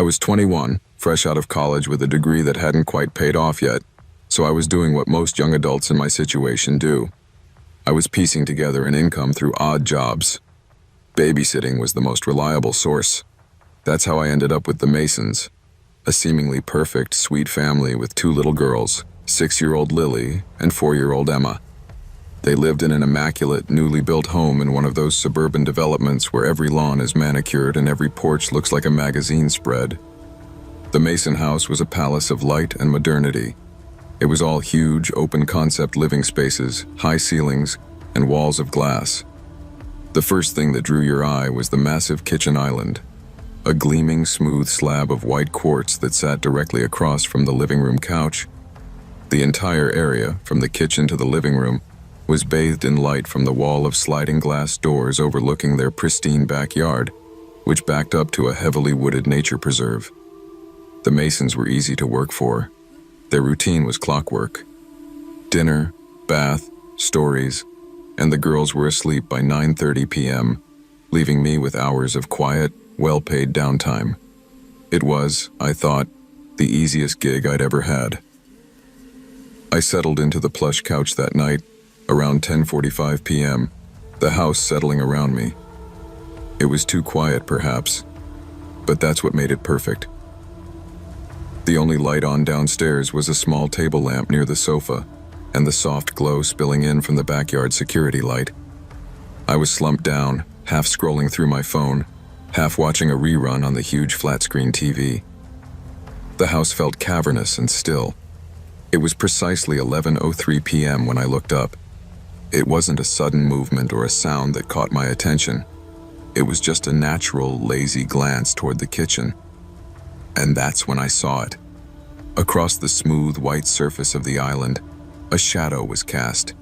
was 21, fresh out of college with a degree that hadn't quite paid off yet, so I was doing what most young adults in my situation do. I was piecing together an income through odd jobs. Babysitting was the most reliable source. That's how I ended up with the Masons, a seemingly perfect, sweet family with 2 little girls, 6-year-old Lily and 4-year-old Emma. They lived in an immaculate, newly built home in one of those suburban developments where every lawn is manicured and every porch looks like a magazine spread. The Mason house was a palace of light and modernity. It was all huge, open-concept living spaces, high ceilings, and walls of glass. The first thing that drew your eye was the massive kitchen island, a gleaming, smooth slab of white quartz that sat directly across from the living room couch. The entire area, from the kitchen to the living room, was bathed in light from the wall of sliding glass doors overlooking their pristine backyard, which backed up to a heavily wooded nature preserve. The Masons were easy to work for. Their routine was clockwork. Dinner, bath, stories, and the girls were asleep by 9:30 p.m., leaving me with hours of quiet, well-paid downtime. It was, I thought, the easiest gig I'd ever had. I settled into the plush couch that night, around 10:45 p.m., the house settling around me. It was too quiet, perhaps, but that's what made it perfect. The only light on downstairs was a small table lamp near the sofa, and the soft glow spilling in from the backyard security light. I was slumped down, half scrolling through my phone, half watching a rerun on the huge flat-screen TV. The house felt cavernous and still. It was precisely 11:03 p.m. when I looked up. It wasn't a sudden movement or a sound that caught my attention. It was just a natural, lazy glance toward the kitchen. And that's when I saw it. Across the smooth, white surface of the island, a shadow was cast.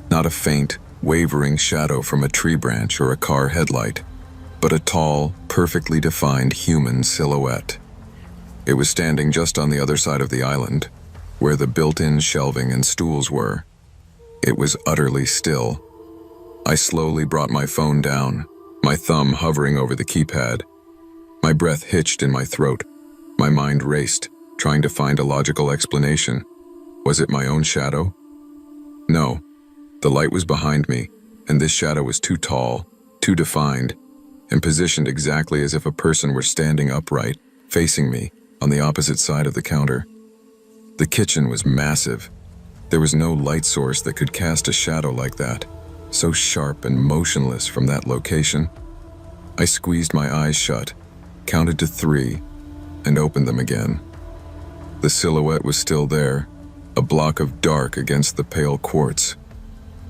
Not a faint, wavering shadow from a tree branch or a car headlight, but a tall, perfectly defined human silhouette. It was standing just on the other side of the island, where the built-in shelving and stools were. It was utterly still. I slowly brought my phone down, my thumb hovering over the keypad. My breath hitched in my throat. My mind raced, trying to find a logical explanation. Was it my own shadow? No. The light was behind me, and this shadow was too tall, too defined, and positioned exactly as if a person were standing upright, facing me, on the opposite side of the counter. The kitchen was massive. There was no light source that could cast a shadow like that, so sharp and motionless from that location. I squeezed my eyes shut, counted to 3, and opened them again. The silhouette was still there, a block of dark against the pale quartz.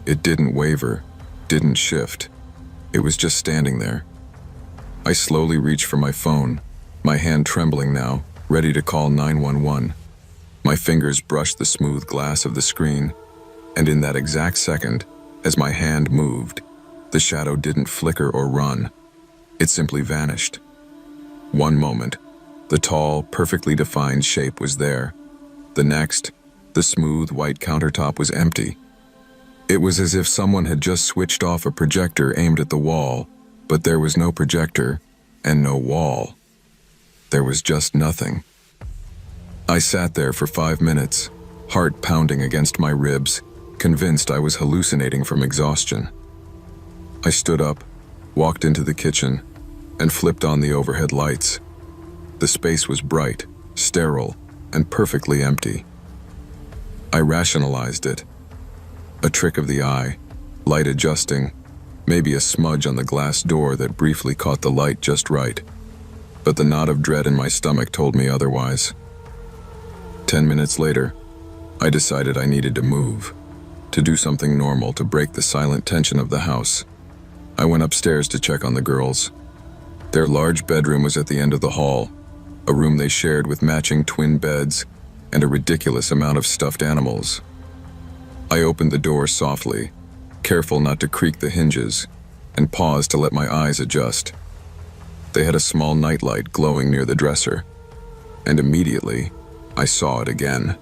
It didn't waver, didn't shift. It was just standing there. I slowly reached for my phone, my hand trembling now, ready to call 911. My fingers brushed the smooth glass of the screen, and in that exact second, as my hand moved, the shadow didn't flicker or run. It simply vanished. One moment, the tall, perfectly defined shape was there. The next, the smooth white countertop was empty. It was as if someone had just switched off a projector aimed at the wall, but there was no projector and no wall. There was just nothing. I sat there for 5 minutes, heart pounding against my ribs, convinced I was hallucinating from exhaustion. I stood up, walked into the kitchen, and flipped on the overhead lights. The space was bright, sterile, and perfectly empty. I rationalized it. A trick of the eye, light adjusting, maybe a smudge on the glass door that briefly caught the light just right. But the knot of dread in my stomach told me otherwise. 10 minutes later, I decided I needed to move, to do something normal to break the silent tension of the house. I went upstairs to check on the girls. Their large bedroom was at the end of the hall, a room they shared with matching twin beds and a ridiculous amount of stuffed animals. I opened the door softly, careful not to creak the hinges, and paused to let my eyes adjust. They had a small nightlight glowing near the dresser, and immediately, I saw it again.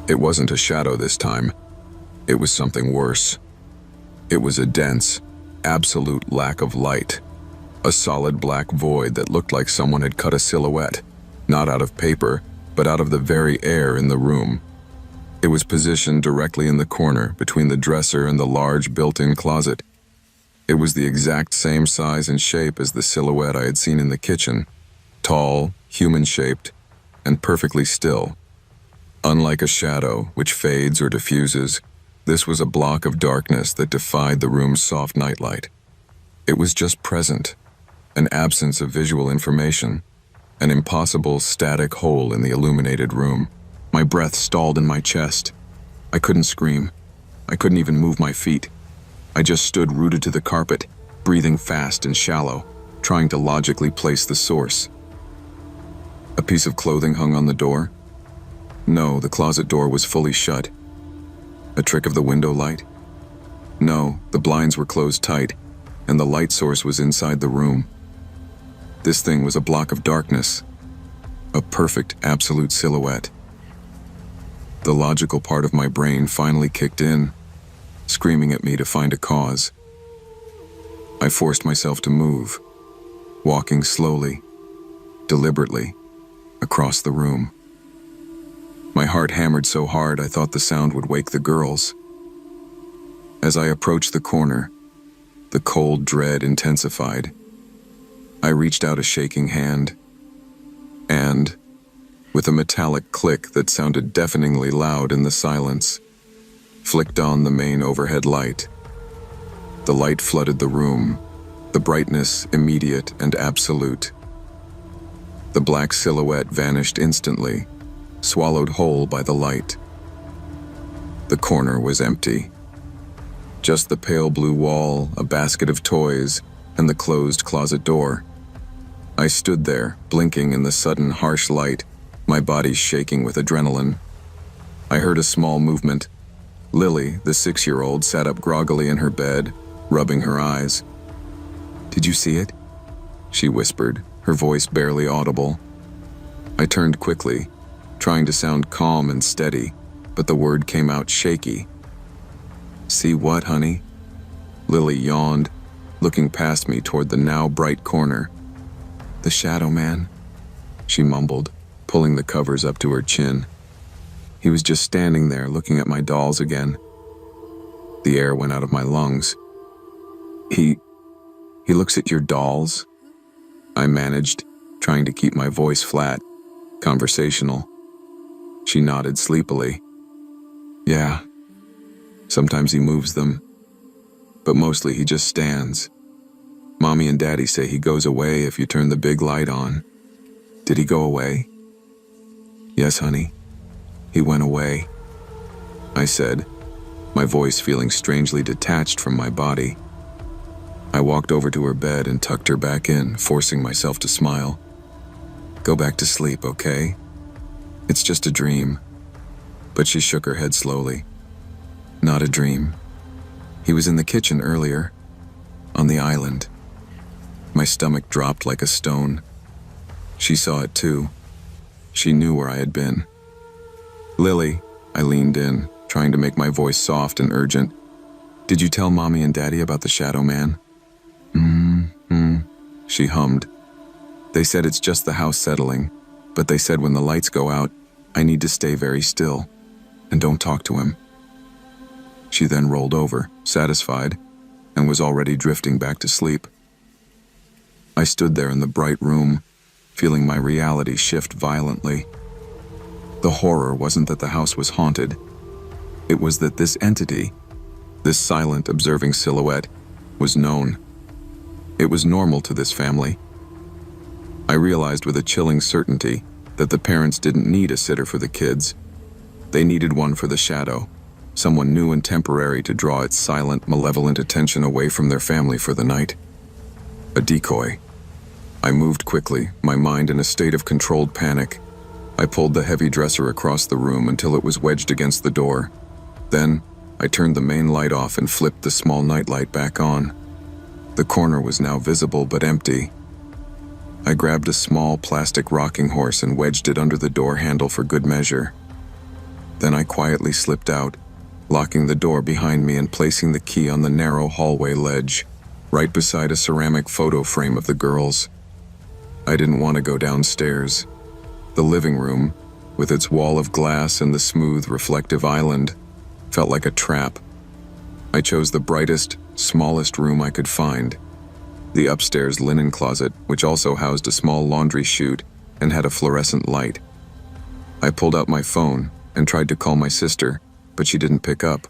It wasn't a shadow this time. It was something worse. It was a dense, absolute lack of light. A solid black void that looked like someone had cut a silhouette, not out of paper, but out of the very air in the room. It was positioned directly in the corner between the dresser and the large built-in closet. It was the exact same size and shape as the silhouette I had seen in the kitchen, tall, human-shaped, and perfectly still. Unlike a shadow, which fades or diffuses, this was a block of darkness that defied the room's soft nightlight. It was just present, an absence of visual information, an impossible static hole in the illuminated room. My breath stalled in my chest. I couldn't scream. I couldn't even move my feet. I just stood rooted to the carpet, breathing fast and shallow, trying to logically place the source. A piece of clothing hung on the door. No, the closet door was fully shut. A trick of the window light? No, the blinds were closed tight, and the light source was inside the room. This thing was a block of darkness, a perfect, absolute silhouette. The logical part of my brain finally kicked in, screaming at me to find a cause. I forced myself to move, walking slowly, deliberately, across the room. My heart hammered so hard I thought the sound would wake the girls. As I approached the corner, the cold dread intensified. I reached out a shaking hand, and, with a metallic click that sounded deafeningly loud in the silence, flicked on the main overhead light. The light flooded the room, the brightness immediate and absolute. The black silhouette vanished instantly, swallowed whole by the light. The corner was empty. Just the pale blue wall, a basket of toys, and the closed closet door. I stood there, blinking in the sudden harsh light, my body shaking with adrenaline. I heard a small movement. Lily, the 6-year-old, sat up groggily in her bed, rubbing her eyes. "Did you see it?" she whispered, her voice barely audible. I turned quickly, trying to sound calm and steady, but the word came out shaky. "See what, honey?" Lily yawned, looking past me toward the now bright corner. "The shadow man," she mumbled, pulling the covers up to her chin. He was just standing there looking at my dolls again. The air went out of my lungs. He looks at your dolls?" I managed, trying to keep my voice flat, conversational. She nodded sleepily. "Yeah. Sometimes he moves them, but mostly he just stands. Mommy and Daddy say he goes away if you turn the big light on." "Did he go away?" "Yes, honey. He went away," I said, my voice feeling strangely detached from my body. I walked over to her bed and tucked her back in, forcing myself to smile. "Go back to sleep, okay? It's just a dream." But she shook her head slowly. "Not a dream. He was in the kitchen earlier, on the island." My stomach dropped like a stone. She saw it too. She knew where I had been. "Lily," I leaned in, trying to make my voice soft and urgent. "Did you tell Mommy and Daddy about the shadow man?" She hummed. "They said it's just the house settling, but they said when the lights go out, I need to stay very still, and don't talk to him." She then rolled over, satisfied, and was already drifting back to sleep. I stood there in the bright room, feeling my reality shift violently. The horror wasn't that the house was haunted. It was that this entity, this silent, observing silhouette, was known. It was normal to this family. I realized with a chilling certainty that the parents didn't need a sitter for the kids. They needed one for the shadow, someone new and temporary to draw its silent, malevolent attention away from their family for the night. A decoy. I moved quickly, my mind in a state of controlled panic. I pulled the heavy dresser across the room until it was wedged against the door. Then, I turned the main light off and flipped the small nightlight back on. The corner was now visible but empty. I grabbed a small plastic rocking horse and wedged it under the door handle for good measure. Then I quietly slipped out, locking the door behind me and placing the key on the narrow hallway ledge. right beside a ceramic photo frame of the girls. I didn't want to go downstairs. The living room, with its wall of glass and the smooth, reflective island, felt like a trap. I chose the brightest, smallest room I could find, the upstairs linen closet, which also housed a small laundry chute and had a fluorescent light. I pulled out my phone and tried to call my sister, but she didn't pick up.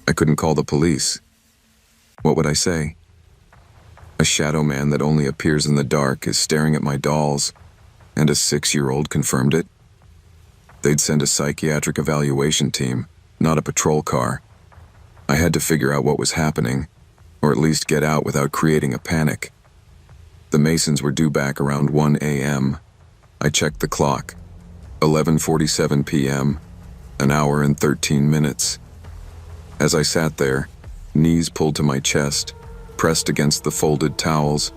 I couldn't call the police. What would I say? A shadow man that only appears in the dark is staring at my dolls, and a 6-year-old confirmed it? They'd send a psychiatric evaluation team, not a patrol car. I had to figure out what was happening, or at least get out without creating a panic. The Masons were due back around 1 a.m. I checked the clock. 11:47 p.m., an hour and 13 minutes. As I sat there, knees pulled to my chest, pressed against the folded towels,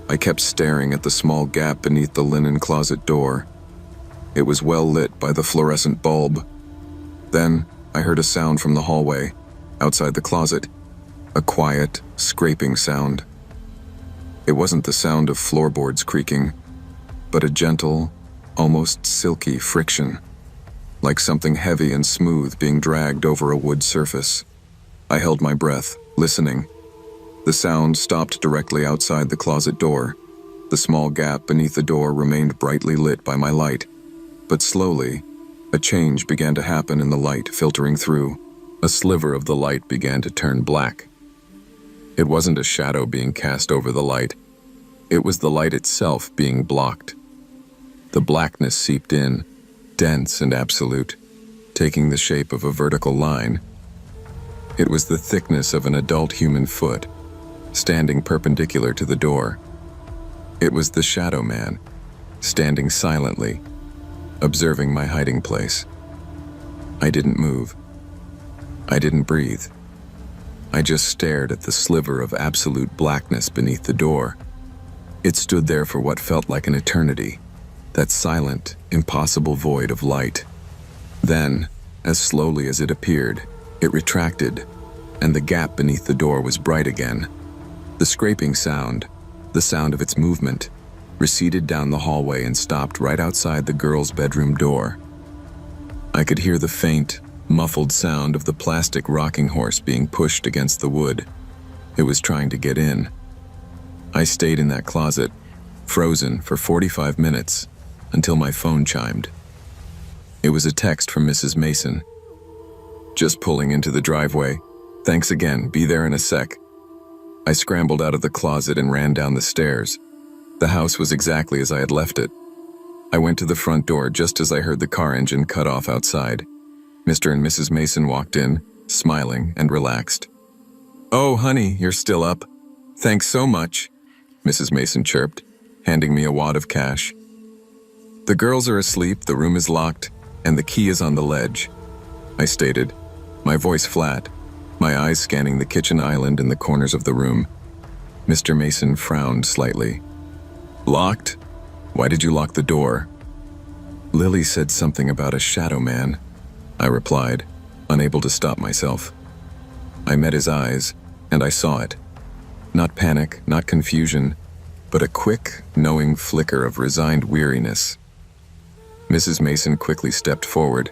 I kept staring at the small gap beneath the linen closet door. It was well lit by the fluorescent bulb. Then, I heard a sound from the hallway, outside the closet, a quiet, scraping sound. It wasn't the sound of floorboards creaking, but a gentle, almost silky friction, like something heavy and smooth being dragged over a wood surface. I held my breath, listening. The sound stopped directly outside the closet door. The small gap beneath the door remained brightly lit by my light, but slowly, a change began to happen in the light filtering through. A sliver of the light began to turn black. It wasn't a shadow being cast over the light. It was the light itself being blocked. The blackness seeped in, dense and absolute, taking the shape of a vertical line. It was the thickness of an adult human foot, standing perpendicular to the door. It was the shadow man, standing silently, observing my hiding place. I didn't move. I didn't breathe. I just stared at the sliver of absolute blackness beneath the door. It stood there for what felt like an eternity, that silent, impossible void of light. Then, as slowly as it appeared, it retracted, and the gap beneath the door was bright again. The scraping sound, the sound of its movement, receded down the hallway and stopped right outside the girl's bedroom door. I could hear the faint, muffled sound of the plastic rocking horse being pushed against the wood. It was trying to get in. I stayed in that closet, frozen for 45 minutes, until my phone chimed. It was a text from Mrs. Mason. "Just pulling into the driveway. Thanks again, be there in a sec." I scrambled out of the closet and ran down the stairs. The house was exactly as I had left it. I went to the front door just as I heard the car engine cut off outside. Mr. and Mrs. Mason walked in, smiling and relaxed. "Oh, honey, you're still up. Thanks so much," Mrs. Mason chirped, handing me a wad of cash. "The girls are asleep, the room is locked, and the key is on the ledge," I stated, my voice flat, my eyes scanning the kitchen island in the corners of the room. Mr. Mason frowned slightly. "Locked? Why did you lock the door?" "Lily said something about a shadow man," I replied, unable to stop myself. I met his eyes, and I saw it. Not panic, not confusion, but a quick, knowing flicker of resigned weariness. Mrs. Mason quickly stepped forward,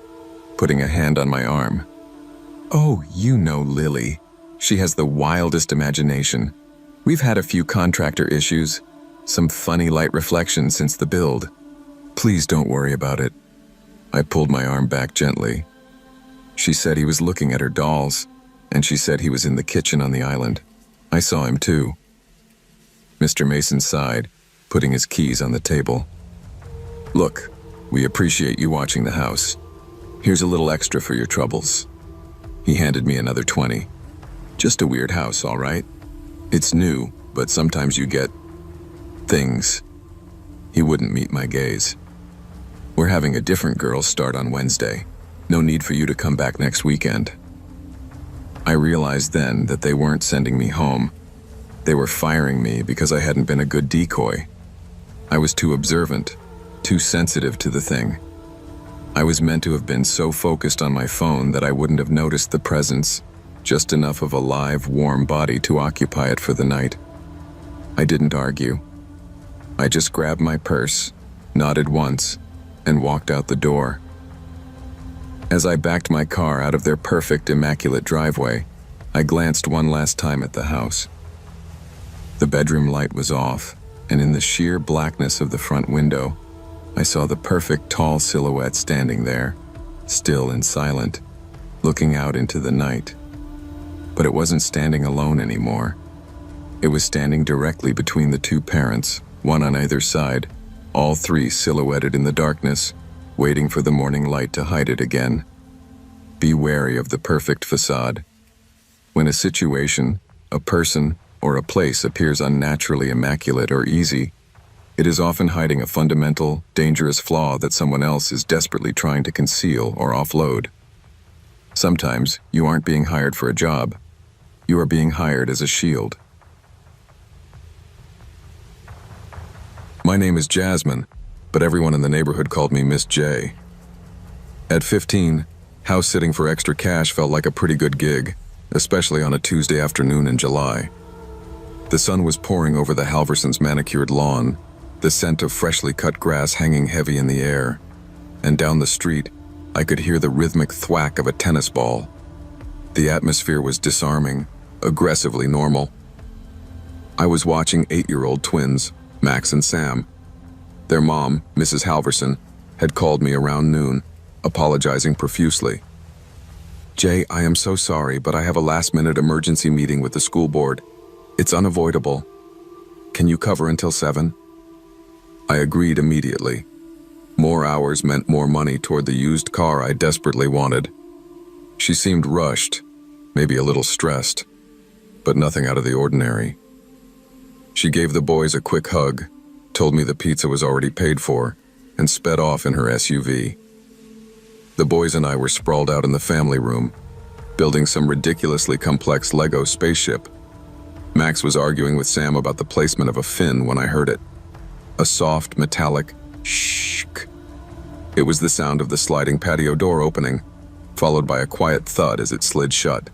putting a hand on my arm. "Oh, you know Lily. She has the wildest imagination. We've had a few contractor issues, some funny light reflections since the build. Please don't worry about it." I pulled my arm back gently. She said he was looking at her dolls, and she said he was in the kitchen on the island. I saw him too. Mr. Mason sighed, putting his keys on the table. "Look, we appreciate you watching the house. Here's a little extra for your troubles." He handed me another 20. "Just a weird house, all right? It's new, but sometimes you get things." He wouldn't meet my gaze. "We're having a different girl start on Wednesday. No need for you to come back next weekend." I realized then that they weren't sending me home. They were firing me because I hadn't been a good decoy. I was too observant, too sensitive to the thing. I was meant to have been so focused on my phone that I wouldn't have noticed the presence, just enough of a live, warm body to occupy it for the night. I didn't argue. I just grabbed my purse, nodded once, and walked out the door. As I backed my car out of their perfect, immaculate driveway, I glanced one last time at the house. The bedroom light was off, and in the sheer blackness of the front window, I saw the perfect tall silhouette standing there, still and silent, looking out into the night. But it wasn't standing alone anymore. It was standing directly between the two parents, one on either side, all three silhouetted in the darkness, waiting for the morning light to hide it again. Be wary of the perfect facade. When a situation, a person, or a place appears unnaturally immaculate or easy, it is often hiding a fundamental, dangerous flaw that someone else is desperately trying to conceal or offload. Sometimes you aren't being hired for a job. You are being hired as a shield. My name is Jasmine, but everyone in the neighborhood called me Miss J. At 15, house sitting for extra cash felt like a pretty good gig, especially on a Tuesday afternoon in July. The sun was pouring over the Halversons' manicured lawn, the scent of freshly cut grass hanging heavy in the air, and down the street, I could hear the rhythmic thwack of a tennis ball. The atmosphere was disarming, aggressively normal. I was watching 8-year-old twins, Max and Sam. Their mom, Mrs. Halverson, had called me around noon, apologizing profusely. "Jay, I am so sorry, but I have a last-minute emergency meeting with the school board. It's unavoidable. Can you cover until 7? I agreed immediately. More hours meant more money toward the used car I desperately wanted. She seemed rushed, maybe a little stressed, but nothing out of the ordinary. She gave the boys a quick hug, told me the pizza was already paid for, and sped off in her SUV. The boys and I were sprawled out in the family room, building some ridiculously complex Lego spaceship. Max was arguing with Sam about the placement of a fin when I heard it. A soft, metallic shh. It was the sound of the sliding patio door opening, followed by a quiet thud as it slid shut.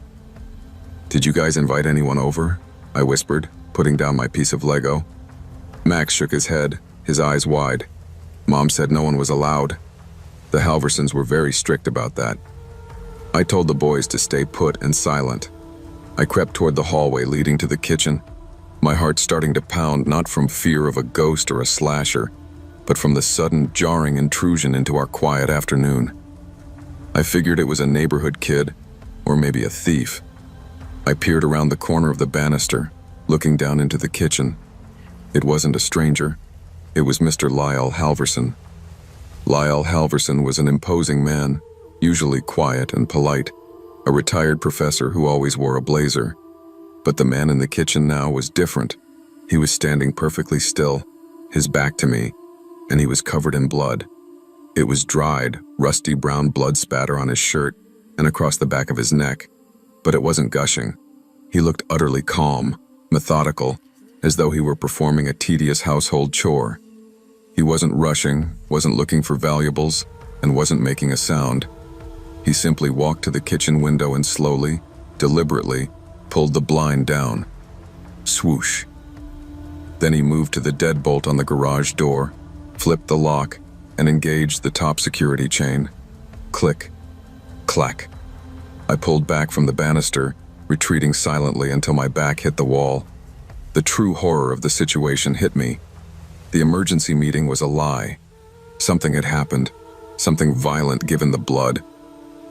"Did you guys invite anyone over?" I whispered, putting down my piece of Lego. Max shook his head, his eyes wide. "Mom said no one was allowed." The Halversons were very strict about that. I told the boys to stay put and silent. I crept toward the hallway leading to the kitchen, my heart starting to pound not from fear of a ghost or a slasher, but from the sudden, jarring intrusion into our quiet afternoon. I figured it was a neighborhood kid, or maybe a thief. I peered around the corner of the banister, looking down into the kitchen. It wasn't a stranger. It was Mr. Lyle Halverson. Lyle Halverson was an imposing man, usually quiet and polite, a retired professor who always wore a blazer. But the man in the kitchen now was different. He was standing perfectly still, his back to me, and he was covered in blood. It was dried, rusty brown blood spatter on his shirt and across the back of his neck, but it wasn't gushing. He looked utterly calm, methodical, as though he were performing a tedious household chore. He wasn't rushing, wasn't looking for valuables, and wasn't making a sound. He simply walked to the kitchen window and slowly, deliberately, pulled the blind down. Swoosh. Then he moved to the deadbolt on the garage door, flipped the lock, and engaged the top security chain. Click. Clack. I pulled back from the banister, retreating silently until my back hit the wall. The true horror of the situation hit me. The emergency meeting was a lie. Something had happened, something violent given the blood.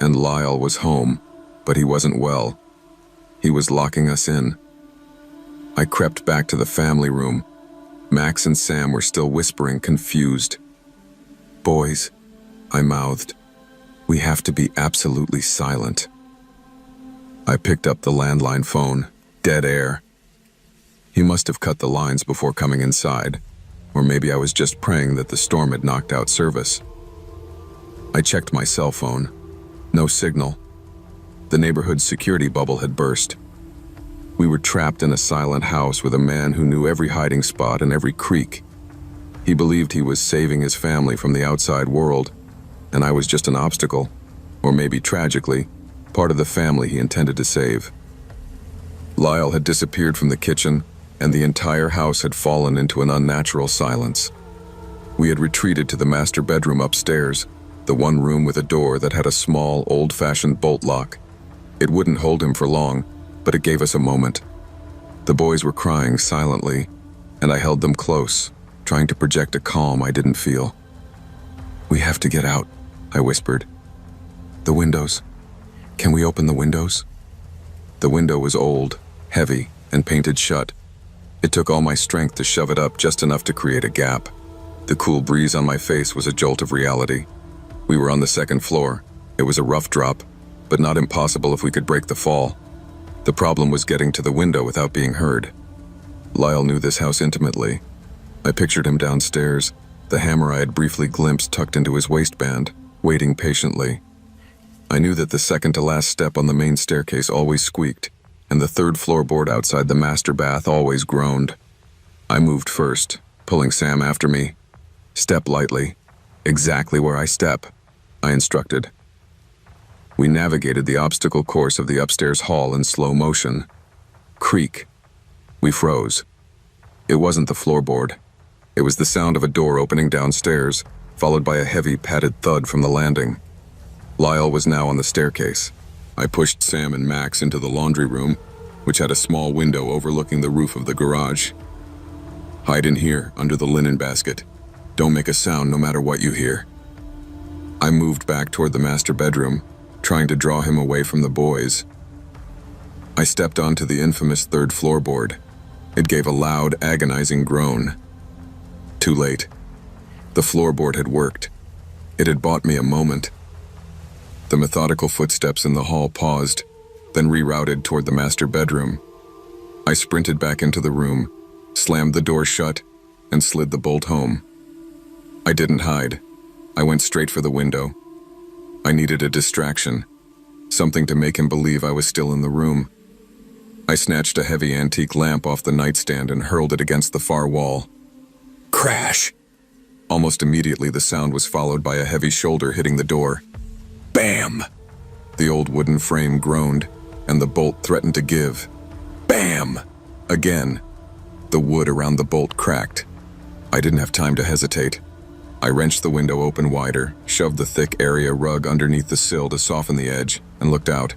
And Lyle was home, but he wasn't well. He was locking us in. I crept back to the family room. Max and Sam were still whispering, confused. "Boys," I mouthed, "we have to be absolutely silent." I picked up the landline phone. Dead air. He must have cut the lines before coming inside, or maybe I was just praying that the storm had knocked out service. I checked my cell phone. No signal. The neighborhood's security bubble had burst. We were trapped in a silent house with a man who knew every hiding spot and every creak. He believed he was saving his family from the outside world, and I was just an obstacle, or maybe tragically, part of the family he intended to save. Lyle had disappeared from the kitchen, and the entire house had fallen into an unnatural silence. We had retreated to the master bedroom upstairs, the one room with a door that had a small, old-fashioned bolt lock. It wouldn't hold him for long, but it gave us a moment. The boys were crying silently, and I held them close, trying to project a calm I didn't feel. "We have to get out," I whispered. "The windows. Can we open the windows?" The window was old, heavy, and painted shut. It took all my strength to shove it up just enough to create a gap. The cool breeze on my face was a jolt of reality. We were on the second floor. It was a rough drop, but not impossible if we could break the fall. The problem was getting to the window without being heard. Lyle knew this house intimately. I pictured him downstairs, the hammer I had briefly glimpsed tucked into his waistband, waiting patiently. I knew that the second-to-last step on the main staircase always squeaked, and the third floorboard outside the master bath always groaned. I moved first, pulling Sam after me. "Step lightly. Exactly where I step," I instructed. We navigated the obstacle course of the upstairs hall in slow motion. Creak. We froze. It wasn't the floorboard. It was the sound of a door opening downstairs, followed by a heavy padded thud from the landing. Lyle was now on the staircase. I pushed Sam and Max into the laundry room, which had a small window overlooking the roof of the garage. "Hide in here, under the linen basket. Don't make a sound no matter what you hear." I moved back toward the master bedroom, trying to draw him away from the boys. I stepped onto the infamous third floorboard. It gave a loud, agonizing groan. Too late. The floorboard had worked. It had bought me a moment. The methodical footsteps in the hall paused, then rerouted toward the master bedroom. I sprinted back into the room, slammed the door shut, and slid the bolt home. I didn't hide. I went straight for the window. I needed a distraction, something to make him believe I was still in the room. I snatched a heavy antique lamp off the nightstand and hurled it against the far wall. Crash! Almost immediately, the sound was followed by a heavy shoulder hitting the door. Bam! The old wooden frame groaned, and the bolt threatened to give. Bam! Again. The wood around the bolt cracked. I didn't have time to hesitate. I wrenched the window open wider, shoved the thick area rug underneath the sill to soften the edge, and looked out.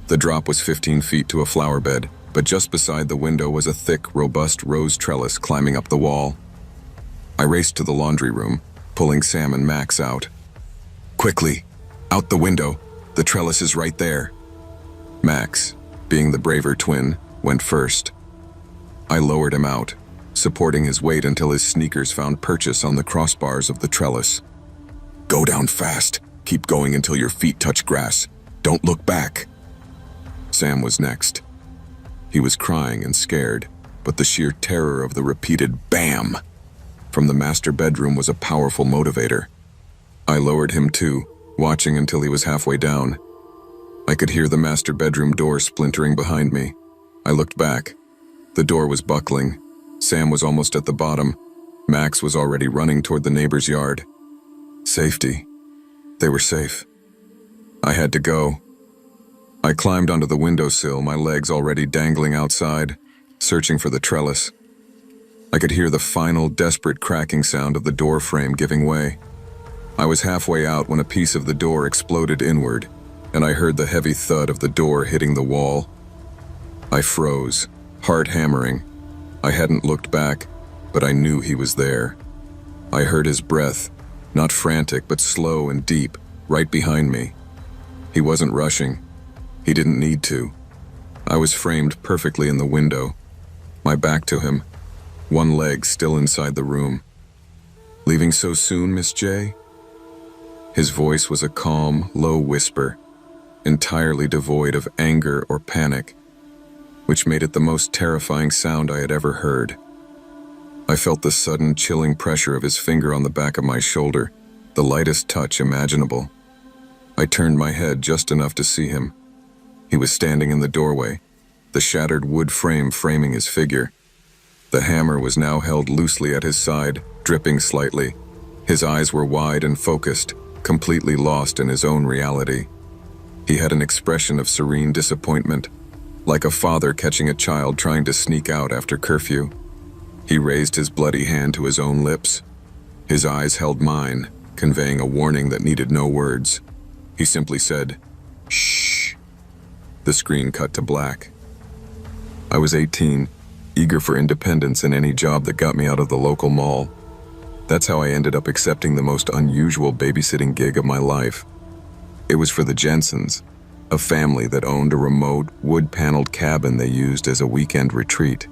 The drop was 15 feet to a flower bed, but just beside the window was a thick, robust rose trellis climbing up the wall. I raced to the laundry room, pulling Sam and Max out. "Quickly! Out the window! The trellis is right there!" Max, being the braver twin, went first. I lowered him out, supporting his weight until his sneakers found purchase on the crossbars of the trellis. "Go down fast. Keep going until your feet touch grass. Don't look back." Sam was next. He was crying and scared, but the sheer terror of the repeated BAM! From the master bedroom was a powerful motivator. I lowered him too, watching until he was halfway down. I could hear the master bedroom door splintering behind me. I looked back. The door was buckling. Sam was almost at the bottom. Max was already running toward the neighbor's yard. Safety. They were safe. I had to go. I climbed onto the windowsill, my legs already dangling outside, searching for the trellis. I could hear the final, desperate cracking sound of the door frame giving way. I was halfway out when a piece of the door exploded inward, and I heard the heavy thud of the door hitting the wall. I froze, heart hammering. I hadn't looked back, but I knew he was there. I heard his breath, not frantic but slow and deep, right behind me. He wasn't rushing. He didn't need to. I was framed perfectly in the window, my back to him, one leg still inside the room. "Leaving so soon, Miss J?" His voice was a calm, low whisper, entirely devoid of anger or panic, which made it the most terrifying sound I had ever heard. I felt the sudden, chilling pressure of his finger on the back of my shoulder, the lightest touch imaginable. I turned my head just enough to see him. He was standing in the doorway, the shattered wood frame framing his figure. The hammer was now held loosely at his side, dripping slightly. His eyes were wide and focused, completely lost in his own reality. He had an expression of serene disappointment, like a father catching a child trying to sneak out after curfew. He raised his bloody hand to his own lips. His eyes held mine, conveying a warning that needed no words. He simply said, "Shh." The screen cut to black. I was 18, eager for independence and any job that got me out of the local mall. That's how I ended up accepting the most unusual babysitting gig of my life. It was for the Jensens, a family that owned a remote, wood-paneled cabin they used as a weekend retreat.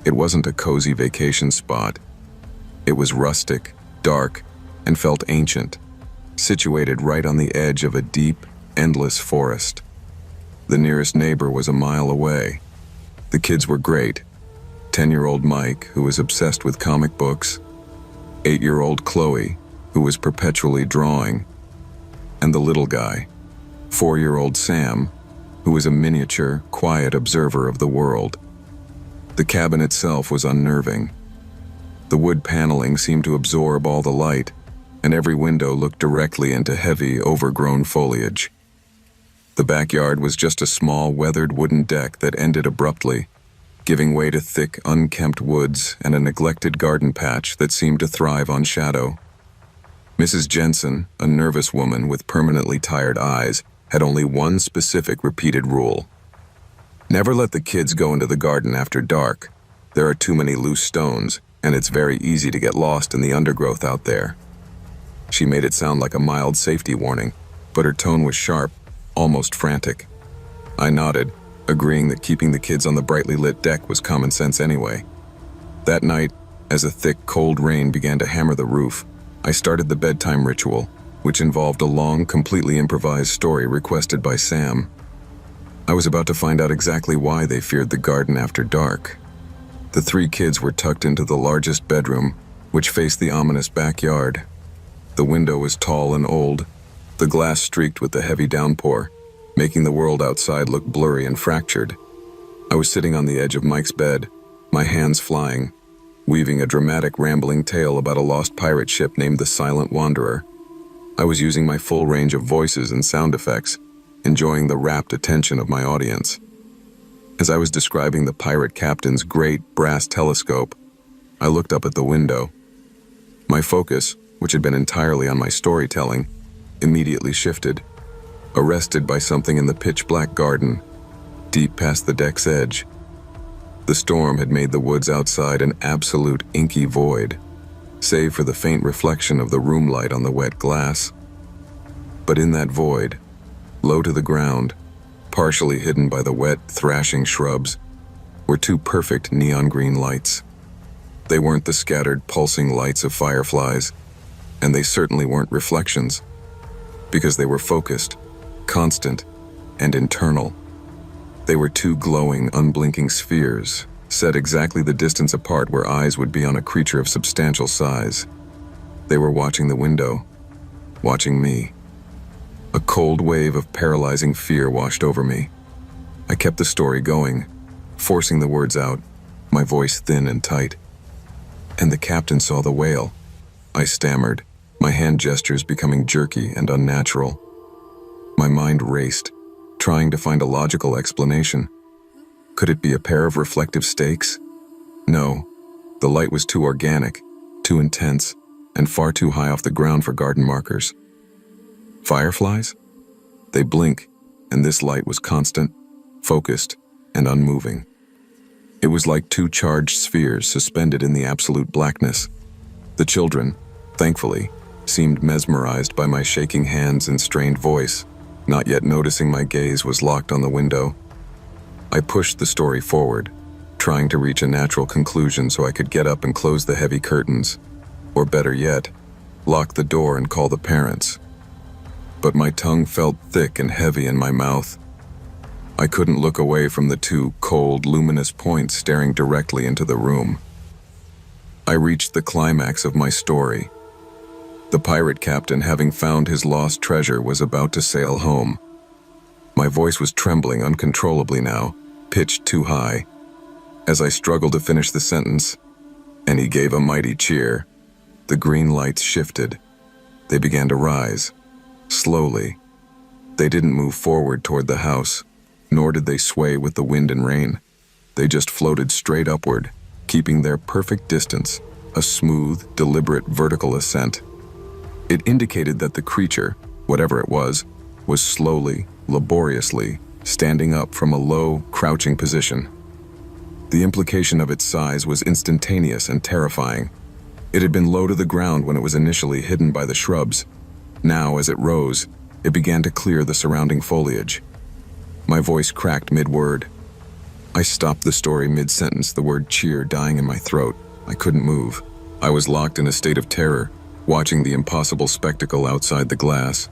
It wasn't a cozy vacation spot. It was rustic, dark, and felt ancient, situated right on the edge of a deep, endless forest. The nearest neighbor was a mile away. The kids were great. 10-year-old Mike, who was obsessed with comic books, 8-year-old Chloe, who was perpetually drawing, and the little guy, 4-year-old Sam, who was a miniature, quiet observer of the world. The cabin itself was unnerving. The wood paneling seemed to absorb all the light, and every window looked directly into heavy, overgrown foliage. The backyard was just a small, weathered wooden deck that ended abruptly, giving way to thick, unkempt woods and a neglected garden patch that seemed to thrive on shadow. Mrs. Jensen, a nervous woman with permanently tired eyes, had only one specific repeated rule. Never let the kids go into the garden after dark. There are too many loose stones, and it's very easy to get lost in the undergrowth out there. She made it sound like a mild safety warning, but her tone was sharp, almost frantic. I nodded, agreeing that keeping the kids on the brightly lit deck was common sense anyway. That night, as a thick, cold rain began to hammer the roof, I started the bedtime ritual, which involved a long, completely improvised story requested by Sam. I was about to find out exactly why they feared the garden after dark. The 3 kids were tucked into the largest bedroom, which faced the ominous backyard. The window was tall and old, the glass streaked with the heavy downpour, making the world outside look blurry and fractured. I was sitting on the edge of Mike's bed, my hands flying, weaving a dramatic, rambling tale about a lost pirate ship named the Silent Wanderer. I was using my full range of voices and sound effects, enjoying the rapt attention of my audience. As I was describing the pirate captain's great brass telescope, I looked up at the window. My focus, which had been entirely on my storytelling, immediately shifted, arrested by something in the pitch-black garden, deep past the deck's edge. The storm had made the woods outside an absolute inky void, save for the faint reflection of the room light on the wet glass. But in that void, low to the ground, partially hidden by the wet, thrashing shrubs, were 2 perfect neon green lights. They weren't the scattered, pulsing lights of fireflies, and they certainly weren't reflections, because they were focused, constant, and internal. They were 2 glowing, unblinking spheres, set exactly the distance apart where eyes would be on a creature of substantial size. They were watching the window, watching me. A cold wave of paralyzing fear washed over me. I kept the story going, forcing the words out, my voice thin and tight. "And the captain saw the whale," I stammered, my hand gestures becoming jerky and unnatural. My mind raced, trying to find a logical explanation. Could it be a pair of reflective stakes? No, the light was too organic, too intense, and far too high off the ground for garden markers. Fireflies? They blink, and this light was constant, focused, and unmoving. It was like 2 charged spheres suspended in the absolute blackness. The children, thankfully, seemed mesmerized by my shaking hands and strained voice, not yet noticing my gaze was locked on the window. I pushed the story forward, trying to reach a natural conclusion so I could get up and close the heavy curtains, or better yet, lock the door and call the parents. But my tongue felt thick and heavy in my mouth. I couldn't look away from the 2 cold, luminous points staring directly into the room. I reached the climax of my story. The pirate captain, having found his lost treasure, was about to sail home. My voice was trembling uncontrollably now, pitched too high. As I struggled to finish the sentence, and he gave a mighty cheer, the green lights shifted. They began to rise, slowly, They didn't move forward toward the house, nor did they sway with the wind and rain. They just floated straight upward, keeping their perfect distance, a smooth, deliberate vertical ascent. It indicated that the creature, whatever it was slowly, laboriously, standing up from a low, crouching position. The implication of its size was instantaneous and terrifying. It had been low to the ground when it was initially hidden by the shrubs. Now, as it rose, it began to clear the surrounding foliage. My voice cracked mid-word. I stopped the story mid-sentence, the word cheer dying in my throat. I couldn't move. I was locked in a state of terror, watching the impossible spectacle outside the glass.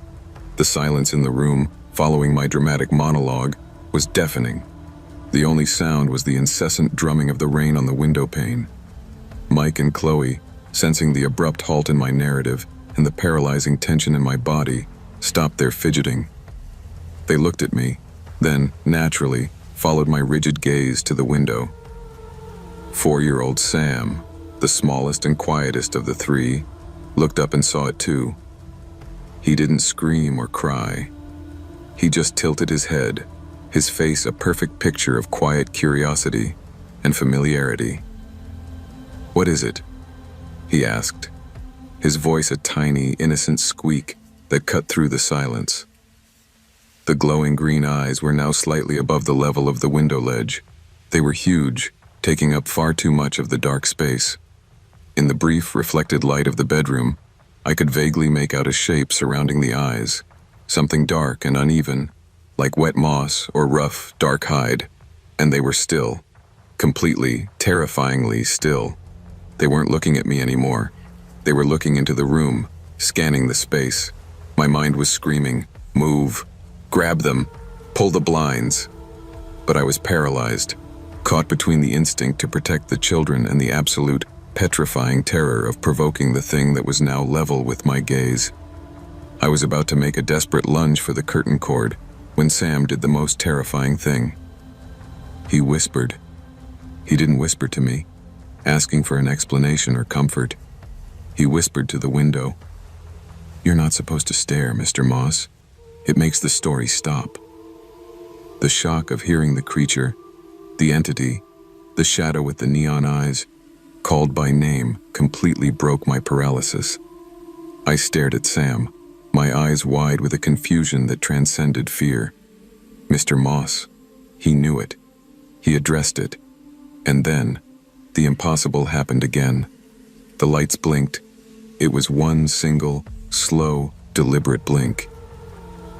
The silence in the room, following my dramatic monologue, was deafening. The only sound was the incessant drumming of the rain on the window pane. Mike and Chloe, sensing the abrupt halt in my narrative and the paralyzing tension in my body, stopped their fidgeting. They looked at me, then, naturally, followed my rigid gaze to the window. 4-year-old Sam, the smallest and quietest of the three, looked up and saw it too. He didn't scream or cry. He just tilted his head, his face a perfect picture of quiet curiosity and familiarity. "What is it?" he asked, his voice a tiny, innocent squeak that cut through the silence. The glowing green eyes were now slightly above the level of the window ledge. They were huge, taking up far too much of the dark space. In the brief, reflected light of the bedroom, I could vaguely make out a shape surrounding the eyes, something dark and uneven, like wet moss or rough, dark hide, and they were still, completely, terrifyingly still. They weren't looking at me anymore. They were looking into the room, scanning the space. My mind was screaming, "Move! Grab them! Pull the blinds!" But I was paralyzed, caught between the instinct to protect the children and the absolute, petrifying terror of provoking the thing that was now level with my gaze. I was about to make a desperate lunge for the curtain cord when Sam did the most terrifying thing. He whispered. He didn't whisper to me, asking for an explanation or comfort. He whispered to the window. "You're not supposed to stare, Mr. Moss. It makes the story stop." The shock of hearing the creature, the entity, the shadow with the neon eyes, called by name, completely broke my paralysis. I stared at Sam, my eyes wide with a confusion that transcended fear. Mr. Moss. He knew it. He addressed it. And then, the impossible happened again. The lights blinked. It was one single, slow, deliberate blink.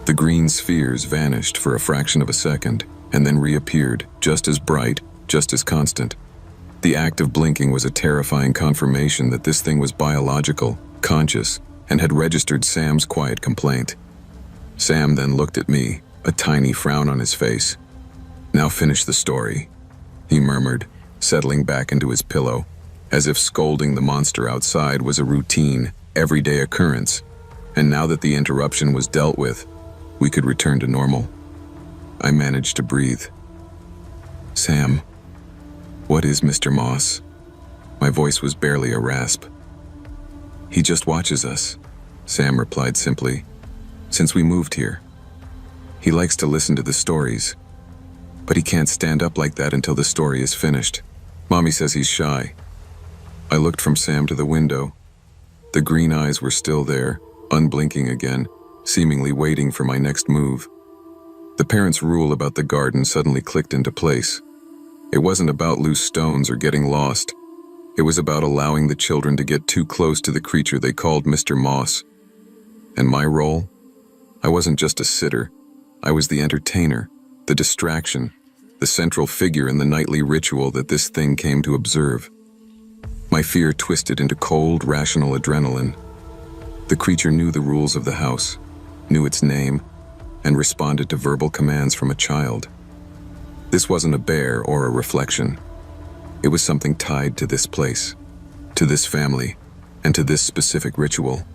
The green spheres vanished for a fraction of a second, and then reappeared, just as bright, just as constant. The act of blinking was a terrifying confirmation that this thing was biological, conscious, and had registered Sam's quiet complaint. Sam then looked at me, a tiny frown on his face. "Now finish the story," he murmured, settling back into his pillow, as if scolding the monster outside was a routine, everyday occurrence, and now that the interruption was dealt with, we could return to normal. I managed to breathe. "Sam, what is Mr. Moss?" My voice was barely a rasp. "He just watches us," Sam replied simply, "since we moved here. He likes to listen to the stories, but he can't stand up like that until the story is finished. Mommy says he's shy." I looked from Sam to the window. The green eyes were still there, unblinking again, seemingly waiting for my next move. The parents' rule about the garden suddenly clicked into place. It wasn't about loose stones or getting lost. It was about allowing the children to get too close to the creature they called Mr. Moss. And my role? I wasn't just a sitter. I was the entertainer, the distraction, the central figure in the nightly ritual that this thing came to observe. My fear twisted into cold, rational adrenaline. The creature knew the rules of the house, knew its name, and responded to verbal commands from a child. This wasn't a bear or a reflection. It was something tied to this place, to this family, and to this specific ritual.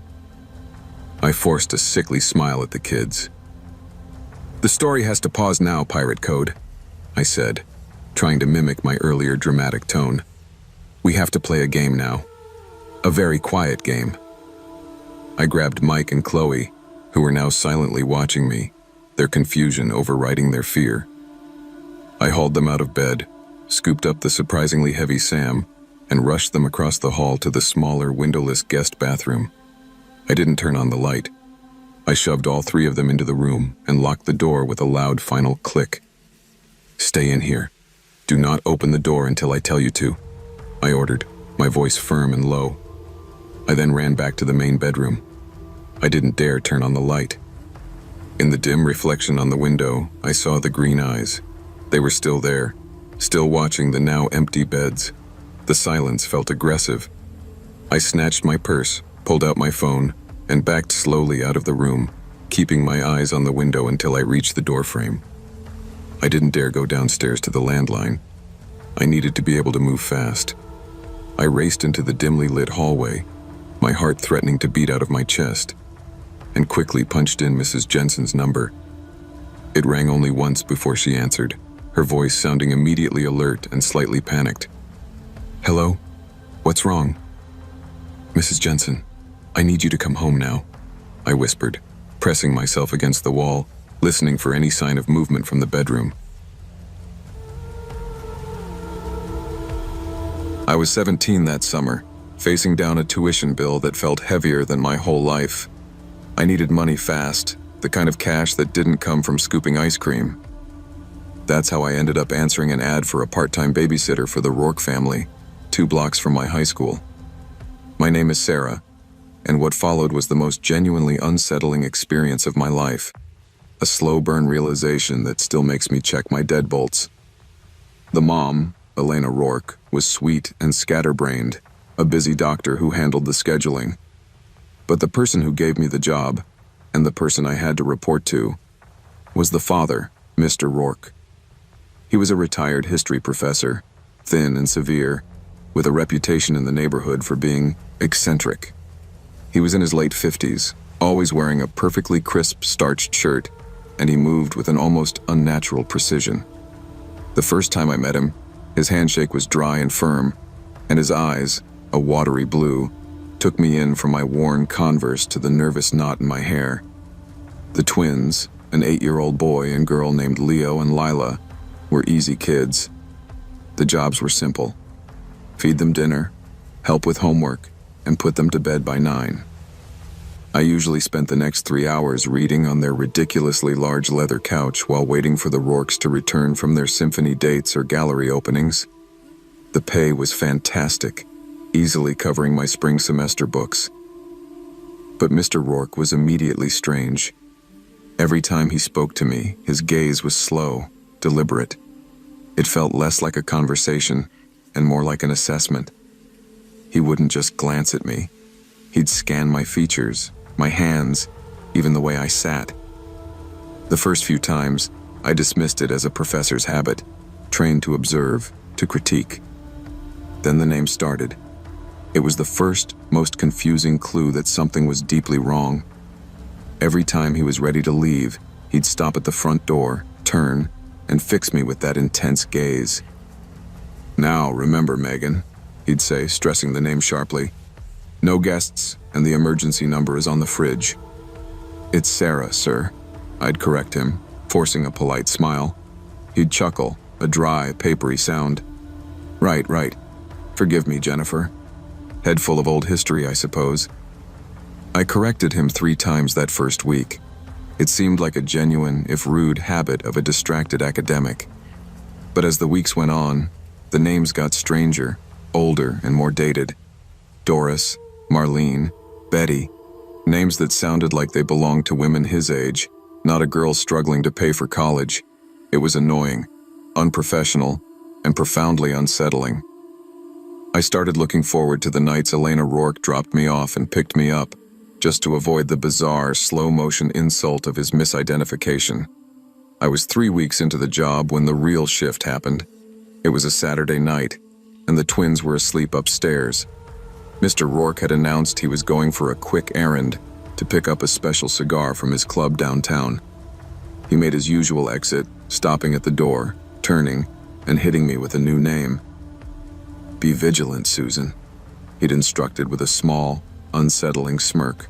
I forced a sickly smile at the kids. "The story has to pause now, Pirate Code," I said, trying to mimic my earlier dramatic tone. "We have to play a game now. A very quiet game." I grabbed Mike and Chloe, who were now silently watching me, their confusion overriding their fear. I hauled them out of bed, scooped up the surprisingly heavy Sam, and rushed them across the hall to the smaller, windowless guest bathroom. I didn't turn on the light. I shoved all three of them into the room and locked the door with a loud final click. "Stay in here. Do not open the door until I tell you to," I ordered, my voice firm and low. I then ran back to the main bedroom. I didn't dare turn on the light. In the dim reflection on the window, I saw the green eyes. They were still there, still watching the now empty beds. The silence felt aggressive. I snatched my purse, pulled out my phone, and backed slowly out of the room, keeping my eyes on the window until I reached the doorframe. I didn't dare go downstairs to the landline. I needed to be able to move fast. I raced into the dimly lit hallway, my heart threatening to beat out of my chest, and quickly punched in Mrs. Jensen's number. It rang only once before she answered, her voice sounding immediately alert and slightly panicked. "Hello? What's wrong?" "Mrs. Jensen, I need you to come home now," I whispered, pressing myself against the wall, listening for any sign of movement from the bedroom. I was 17 that summer, facing down a tuition bill that felt heavier than my whole life. I needed money fast, the kind of cash that didn't come from scooping ice cream. That's how I ended up answering an ad for a part-time babysitter for the Rourke family, 2 blocks from my high school. My name is Sarah, and what followed was the most genuinely unsettling experience of my life. A slow burn realization that still makes me check my deadbolts. The mom, Elena Rourke, was sweet and scatterbrained, a busy doctor who handled the scheduling. But the person who gave me the job, and the person I had to report to, was the father, Mr. Rourke. He was a retired history professor, thin and severe, with a reputation in the neighborhood for being eccentric. He was in his late 50s, always wearing a perfectly crisp starched shirt, and he moved with an almost unnatural precision. The first time I met him, his handshake was dry and firm, and his eyes, a watery blue, took me in from my worn Converse to the nervous knot in my hair. The twins, an 8-year-old boy and girl named Leo and Lila, were easy kids. The jobs were simple. Feed them dinner, help with homework, and put them to bed by 9. I usually spent the next 3 hours reading on their ridiculously large leather couch while waiting for the Rourkes to return from their symphony dates or gallery openings. The pay was fantastic, easily covering my spring semester books. But Mr. Rourke was immediately strange. Every time he spoke to me, his gaze was slow, deliberate. It felt less like a conversation and more like an assessment. He wouldn't just glance at me. He'd scan my features, my hands, even the way I sat. The first few times, I dismissed it as a professor's habit, trained to observe, to critique. Then the name started. It was the first, most confusing clue that something was deeply wrong. Every time he was ready to leave, he'd stop at the front door, turn, and fix me with that intense gaze. "Now, remember, Megan," he'd say, stressing the name sharply. "No guests, and the emergency number is on the fridge." "It's Sarah, sir," I'd correct him, forcing a polite smile. He'd chuckle, a dry, papery sound. Right. Forgive me, Jennifer. Head full of old history, I suppose." I corrected him 3 times that first week. It seemed like a genuine, if rude, habit of a distracted academic. But as the weeks went on, the names got stranger, older, and more dated. Doris, Marlene, Betty, names that sounded like they belonged to women his age, not a girl struggling to pay for college. It was annoying, unprofessional, and profoundly unsettling. I started looking forward to the nights Elena Rourke dropped me off and picked me up, just to avoid the bizarre, slow-motion insult of his misidentification. I was 3 weeks into the job when the real shift happened. It was a Saturday night, and the twins were asleep upstairs. Mr. Rourke had announced he was going for a quick errand to pick up a special cigar from his club downtown. He made his usual exit, stopping at the door, turning, and hitting me with a new name. "Be vigilant, Susan," he'd instructed with a small, unsettling smirk.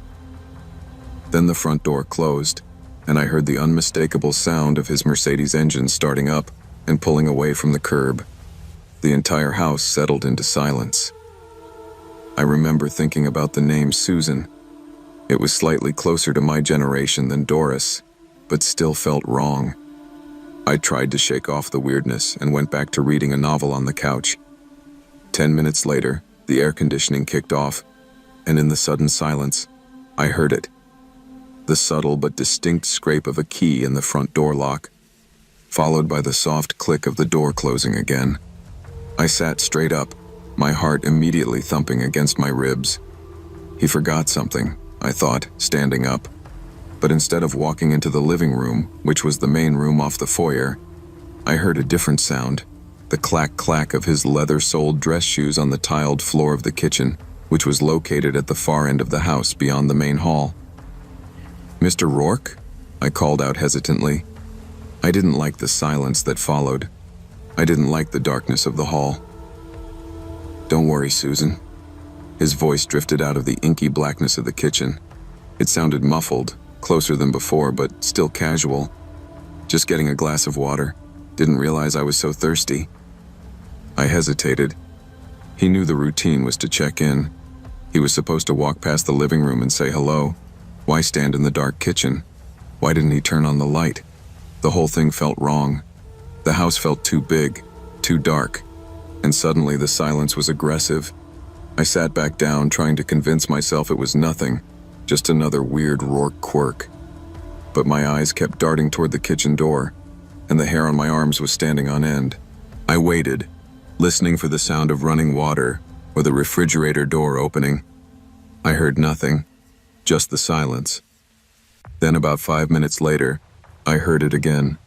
Then the front door closed, and I heard the unmistakable sound of his Mercedes engine starting up and pulling away from the curb. The entire house settled into silence. I remember thinking about the name Susan. It was slightly closer to my generation than Doris, but still felt wrong. I tried to shake off the weirdness and went back to reading a novel on the couch. 10 minutes later, the air conditioning kicked off, and in the sudden silence, I heard it. The subtle but distinct scrape of a key in the front door lock, followed by the soft click of the door closing again. I sat straight up, my heart immediately thumping against my ribs. He forgot something, I thought, standing up. But instead of walking into the living room, which was the main room off the foyer, I heard a different sound, the clack-clack of his leather-soled dress shoes on the tiled floor of the kitchen, which was located at the far end of the house beyond the main hall. "Mr. Rourke?" I called out hesitantly. I didn't like the silence that followed. I didn't like the darkness of the hall. "Don't worry, Susan." His voice drifted out of the inky blackness of the kitchen. It sounded muffled, closer than before, but still casual. "Just getting a glass of water. Didn't realize I was so thirsty." I hesitated. He knew the routine was to check in. He was supposed to walk past the living room and say hello. Why stand in the dark kitchen? Why didn't he turn on the light? The whole thing felt wrong. The house felt too big, too dark, and suddenly the silence was aggressive. I sat back down, trying to convince myself it was nothing, just another weird Rourke quirk. But my eyes kept darting toward the kitchen door, and the hair on my arms was standing on end. I waited, listening for the sound of running water or the refrigerator door opening. I heard nothing, just the silence. Then about 5 minutes later, I heard it again.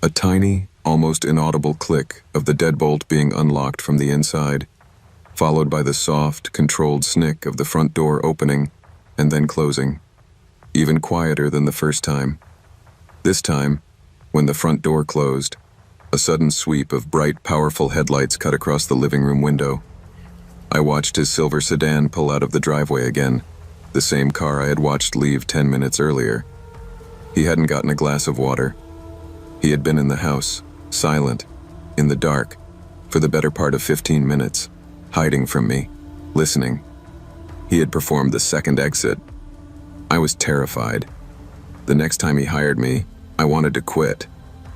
A tiny, almost inaudible click of the deadbolt being unlocked from the inside, followed by the soft, controlled snick of the front door opening and then closing, even quieter than the first time. This time, when the front door closed, a sudden sweep of bright, powerful headlights cut across the living room window. I watched his silver sedan pull out of the driveway again, the same car I had watched leave 10 minutes earlier. He hadn't gotten a glass of water. He had been in the house, silent, in the dark, for the better part of 15 minutes, hiding from me, listening. He had performed the second exit. I was terrified. The next time he hired me, I wanted to quit,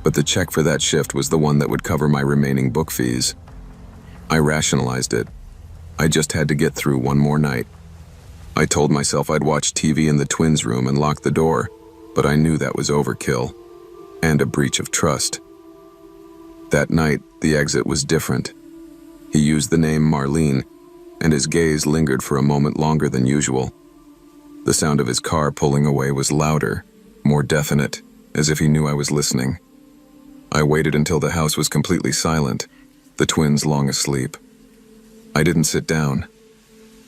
but the check for that shift was the one that would cover my remaining book fees. I rationalized it. I just had to get through one more night. I told myself I'd watch TV in the twins' room and lock the door, but I knew that was overkill, and a breach of trust. That night, the exit was different. He used the name Marlene, and his gaze lingered for a moment longer than usual. The sound of his car pulling away was louder, more definite, as if he knew I was listening. I waited until the house was completely silent, the twins long asleep. I didn't sit down.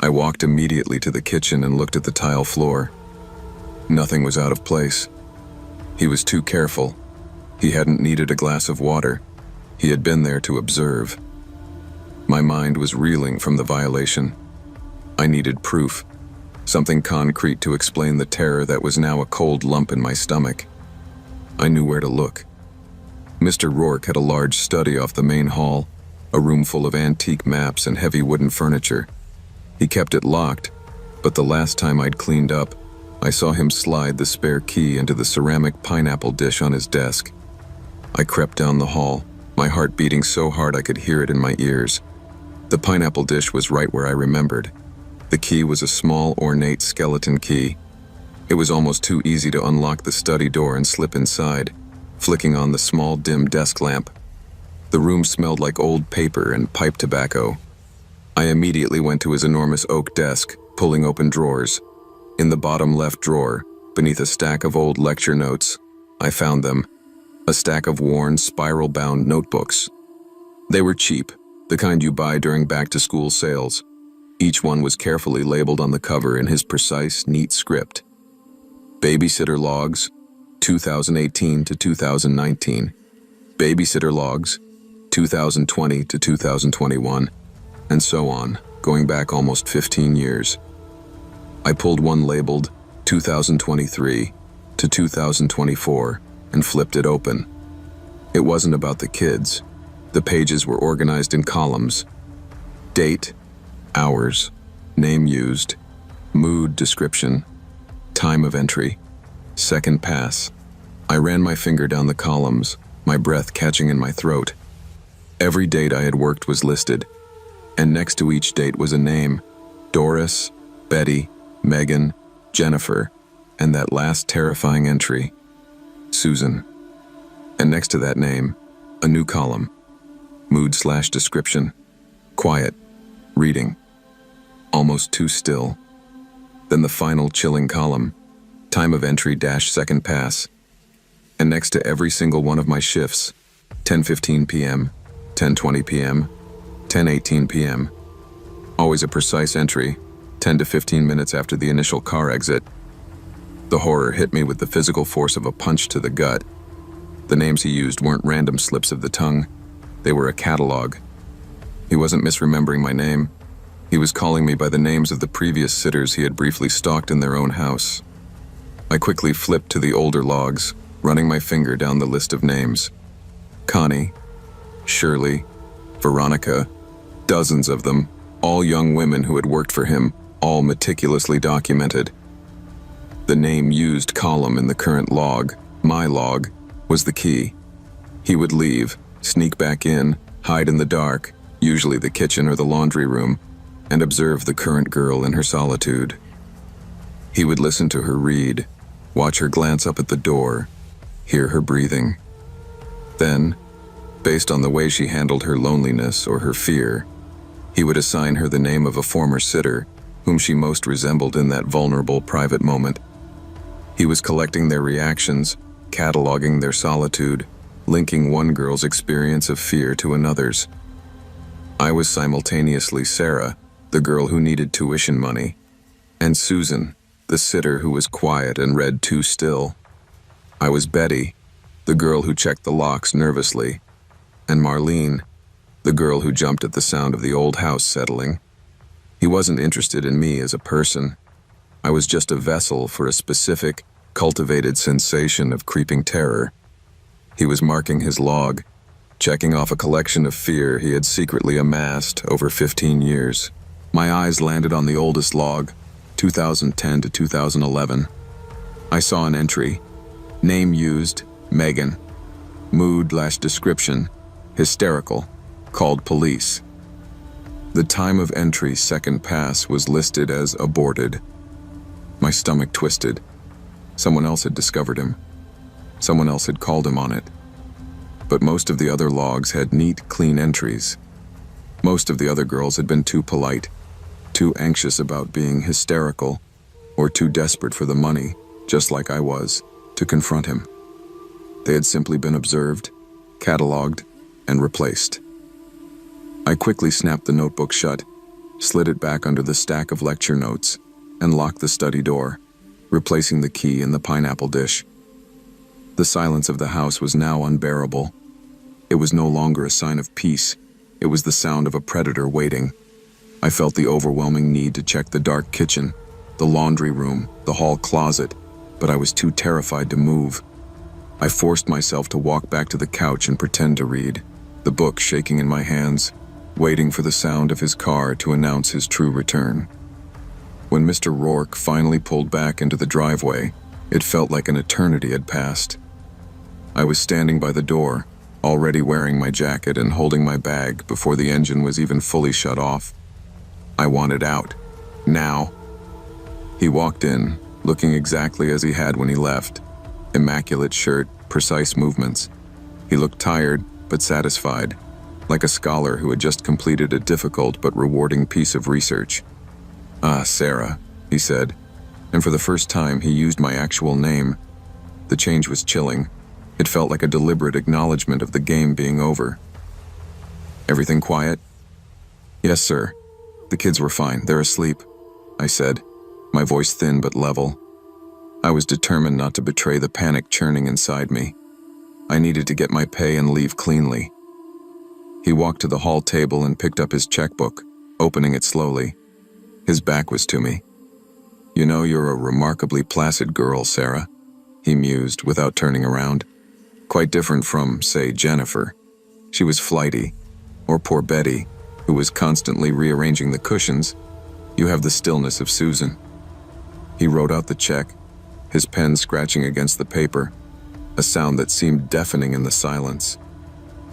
I walked immediately to the kitchen and looked at the tile floor. Nothing was out of place. He was too careful. He hadn't needed a glass of water. He had been there to observe. My mind was reeling from the violation. I needed proof, something concrete to explain the terror that was now a cold lump in my stomach. I knew where to look. Mr. Rourke had a large study off the main hall, a room full of antique maps and heavy wooden furniture. He kept it locked, but the last time I'd cleaned up, I saw him slide the spare key into the ceramic pineapple dish on his desk. I crept down the hall, my heart beating so hard I could hear it in my ears. The pineapple dish was right where I remembered. The key was a small, ornate skeleton key. It was almost too easy to unlock the study door and slip inside, flicking on the small, dim desk lamp. The room smelled like old paper and pipe tobacco. I immediately went to his enormous oak desk, pulling open drawers. In the bottom left drawer, beneath a stack of old lecture notes, I found them. A stack of worn, spiral-bound notebooks. They were cheap, the kind you buy during back-to-school sales. Each one was carefully labeled on the cover in his precise, neat script. Babysitter Logs, 2018 to 2019. Babysitter Logs, 2020 to 2021. And so on, going back almost 15 years. I pulled one labeled 2023, to 2024 and flipped it open. It wasn't about the kids. The pages were organized in columns. Date, hours, name used, mood description, time of entry, second pass. I ran my finger down the columns, my breath catching in my throat. Every date I had worked was listed, and next to each date was a name: Doris, Betty, Megan, Jennifer, and that last terrifying entry, Susan. And next to that name, a new column: mood/description, quiet, reading, almost too still. Then the final chilling column, time of entry -second pass. And next to every single one of my shifts, 10:15 p.m., 10:20 p.m., 10:18 p.m. Always a precise entry, 10 to 15 minutes after the initial car exit. The horror hit me with the physical force of a punch to the gut. The names he used weren't random slips of the tongue. They were a catalog. He wasn't misremembering my name. He was calling me by the names of the previous sitters he had briefly stalked in their own house. I quickly flipped to the older logs, running my finger down the list of names. Connie, Shirley, Veronica, dozens of them, all young women who had worked for him, all meticulously documented. The name used column in the current log, my log, was the key. He would leave, sneak back in, hide in the dark, usually the kitchen or the laundry room, and observe the current girl in her solitude. He would listen to her read, watch her glance up at the door, hear her breathing. Then, based on the way she handled her loneliness or her fear, he would assign her the name of a former sitter whom she most resembled in that vulnerable private moment. He was collecting their reactions, cataloging their solitude, linking one girl's experience of fear to another's. I was simultaneously Sarah, the girl who needed tuition money, and Susan, the sitter who was quiet and read too still. I was Betty, the girl who checked the locks nervously, and Marlene, the girl who jumped at the sound of the old house settling. He wasn't interested in me as a person. I was just a vessel for a specific, cultivated sensation of creeping terror. He was marking his log, checking off a collection of fear he had secretly amassed over 15 years. My eyes landed on the oldest log, 2010 to 2011. I saw an entry. Name used, Megan. Mood/description, hysterical, called police. The time of entry second pass was listed as aborted. My stomach twisted. Someone else had discovered him. Someone else had called him on it. But most of the other logs had neat, clean entries. Most of the other girls had been too polite, too anxious about being hysterical, or too desperate for the money, just like I was, to confront him. They had simply been observed, cataloged, and replaced. I quickly snapped the notebook shut, slid it back under the stack of lecture notes, and locked the study door, replacing the key in the pineapple dish. The silence of the house was now unbearable. It was no longer a sign of peace. It was the sound of a predator waiting. I felt the overwhelming need to check the dark kitchen, the laundry room, the hall closet, but I was too terrified to move. I forced myself to walk back to the couch and pretend to read, the book shaking in my hands, waiting for the sound of his car to announce his true return. When Mr. Rourke finally pulled back into the driveway, it felt like an eternity had passed. I was standing by the door, already wearing my jacket and holding my bag before the engine was even fully shut off. I wanted out. Now. He walked in, looking exactly as he had when he left. Immaculate shirt, precise movements. He looked tired, but satisfied, like a scholar who had just completed a difficult but rewarding piece of research. "Ah, Sarah," he said, and for the first time he used my actual name. The change was chilling. It felt like a deliberate acknowledgement of the game being over. "Everything quiet?" "Yes, sir. The kids were fine. They're asleep," I said, my voice thin but level. I was determined not to betray the panic churning inside me. I needed to get my pay and leave cleanly. He walked to the hall table and picked up his checkbook, opening it slowly. His back was to me. "You know, you're a remarkably placid girl, Sarah," he mused without turning around. Quite different from, say, Jennifer. She was flighty. Or poor Betty, who was constantly rearranging the cushions. You have the stillness of Susan. He wrote out the check, his pen scratching against the paper, a sound that seemed deafening in the silence.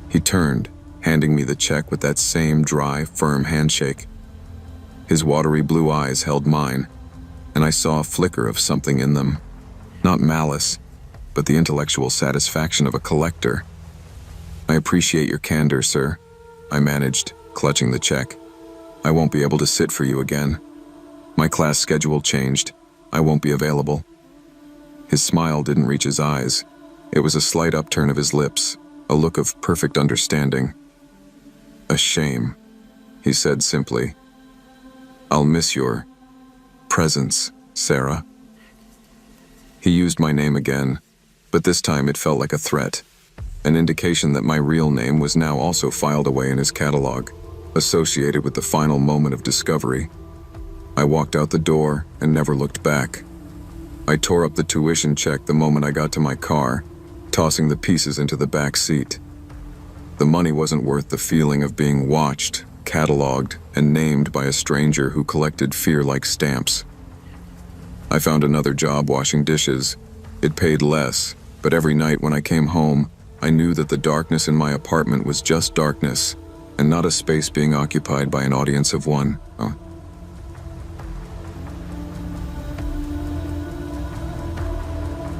He turned, handing me the check with that same dry, firm handshake. His watery blue eyes held mine, and I saw a flicker of something in them. Not malice, but the intellectual satisfaction of a collector. "I appreciate your candor, sir," I managed, clutching the check. "I won't be able to sit for you again. My class schedule changed. I won't be available." His smile didn't reach his eyes. It was a slight upturn of his lips, a look of perfect understanding. "A shame," he said simply. "I'll miss your presence, Sarah." He used my name again, but this time it felt like a threat, an indication that my real name was now also filed away in his catalog, associated with the final moment of discovery. I walked out the door and never looked back. I tore up the tuition check the moment I got to my car, tossing the pieces into the back seat. The money wasn't worth the feeling of being watched, cataloged, and named by a stranger who collected fear like stamps. I found another job washing dishes. It paid less, but every night when I came home, I knew that the darkness in my apartment was just darkness, and not a space being occupied by an audience of one.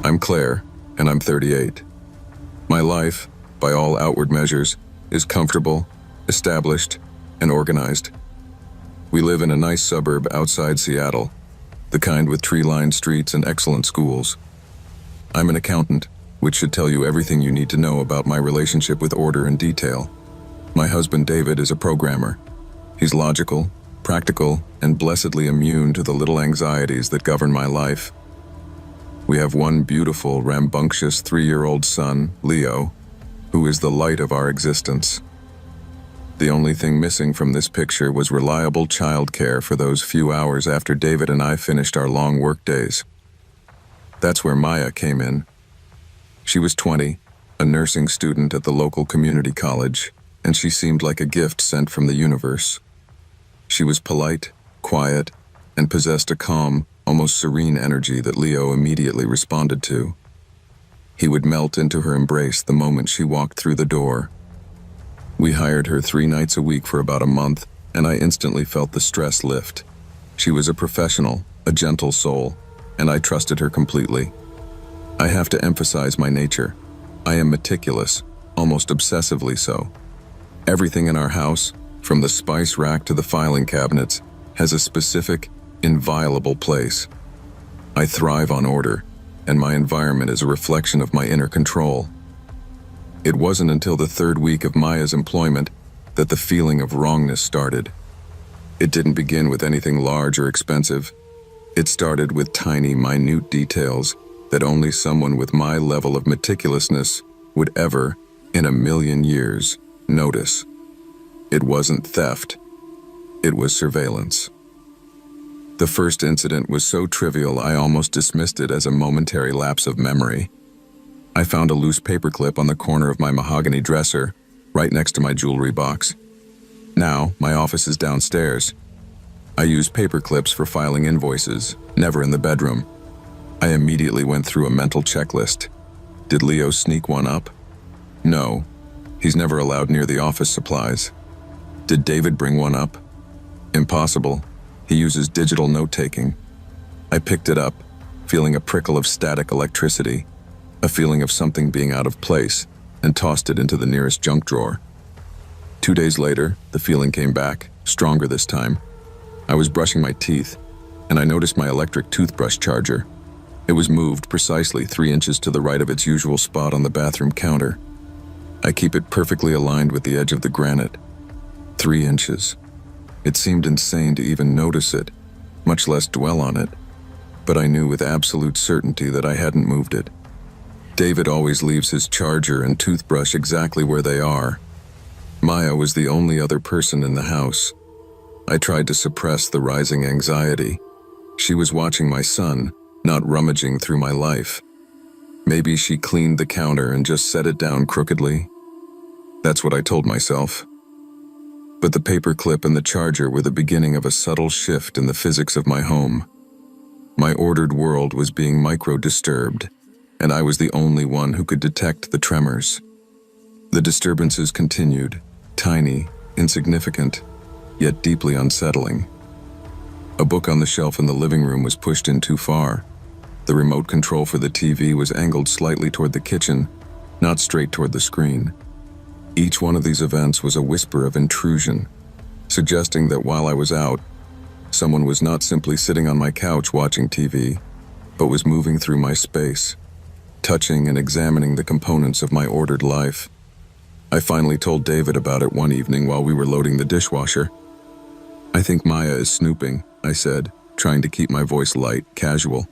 I'm Claire, and I'm 38. My life, by all outward measures, is comfortable, established, and organized. We live in a nice suburb outside Seattle, the kind with tree-lined streets and excellent schools. I'm an accountant, which should tell you everything you need to know about my relationship with order and detail. My husband David is a programmer. He's logical, practical, and blessedly immune to the little anxieties that govern my life. We have one beautiful, rambunctious 3-year-old son, Leo, who is the light of our existence. The only thing missing from this picture was reliable childcare for those few hours after David and I finished our long work days. That's where Maya came in. She was 20, a nursing student at the local community college, and she seemed like a gift sent from the universe. She was polite, quiet, and possessed a calm, almost serene energy that Leo immediately responded to. He would melt into her embrace the moment she walked through the door. We hired her 3 nights a week for about a month, and I instantly felt the stress lift. She was a professional, a gentle soul, and I trusted her completely. I have to emphasize my nature. I am meticulous, almost obsessively so. Everything in our house, from the spice rack to the filing cabinets, has a specific, inviolable place. I thrive on order, and my environment is a reflection of my inner control. It wasn't until the 3rd week of Maya's employment that the feeling of wrongness started. It didn't begin with anything large or expensive. It started with tiny, minute details that only someone with my level of meticulousness would ever, in a million years, notice. It wasn't theft. It was surveillance. The first incident was so trivial I almost dismissed it as a momentary lapse of memory. I found a loose paperclip on the corner of my mahogany dresser, right next to my jewelry box. Now, my office is downstairs. I use paperclips for filing invoices, never in the bedroom. I immediately went through a mental checklist. Did Leo sneak one up? No. He's never allowed near the office supplies. Did David bring one up? Impossible. He uses digital note-taking. I picked it up, feeling a prickle of static electricity, a feeling of something being out of place, and tossed it into the nearest junk drawer. 2 days later, the feeling came back, stronger this time. I was brushing my teeth, and I noticed my electric toothbrush charger. It was moved precisely 3 inches to the right of its usual spot on the bathroom counter. I keep it perfectly aligned with the edge of the granite. 3 inches. It seemed insane to even notice it, much less dwell on it, but I knew with absolute certainty that I hadn't moved it. David always leaves his charger and toothbrush exactly where they are. Maya was the only other person in the house. I tried to suppress the rising anxiety. She was watching my son, not rummaging through my life. Maybe she cleaned the counter and just set it down crookedly. That's what I told myself. But the paperclip and the charger were the beginning of a subtle shift in the physics of my home. My ordered world was being micro-disturbed, and I was the only one who could detect the tremors. The disturbances continued, tiny, insignificant, yet deeply unsettling. A book on the shelf in the living room was pushed in too far. The remote control for the TV was angled slightly toward the kitchen, not straight toward the screen. Each one of these events was a whisper of intrusion, suggesting that while I was out, someone was not simply sitting on my couch watching TV, but was moving through my space, touching and examining the components of my ordered life. I finally told David about it one evening while we were loading the dishwasher. "I think Maya is snooping," I said, trying to keep my voice light, casual.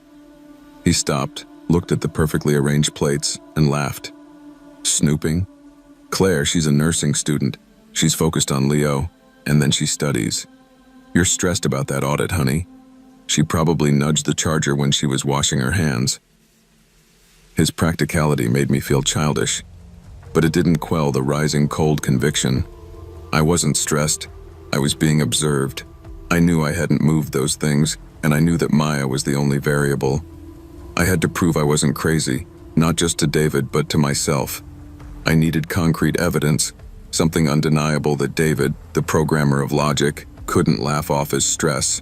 He stopped, looked at the perfectly arranged plates, and laughed. "Snooping? Claire, she's a nursing student. She's focused on Leo, and then she studies. You're stressed about that audit, honey. She probably nudged the charger when she was washing her hands." His practicality made me feel childish, but it didn't quell the rising cold conviction. I wasn't stressed. I was being observed. I knew I hadn't moved those things, and I knew that Maya was the only variable. I had to prove I wasn't crazy, not just to David, but to myself. I needed concrete evidence, something undeniable that David, the programmer of logic, couldn't laugh off as stress.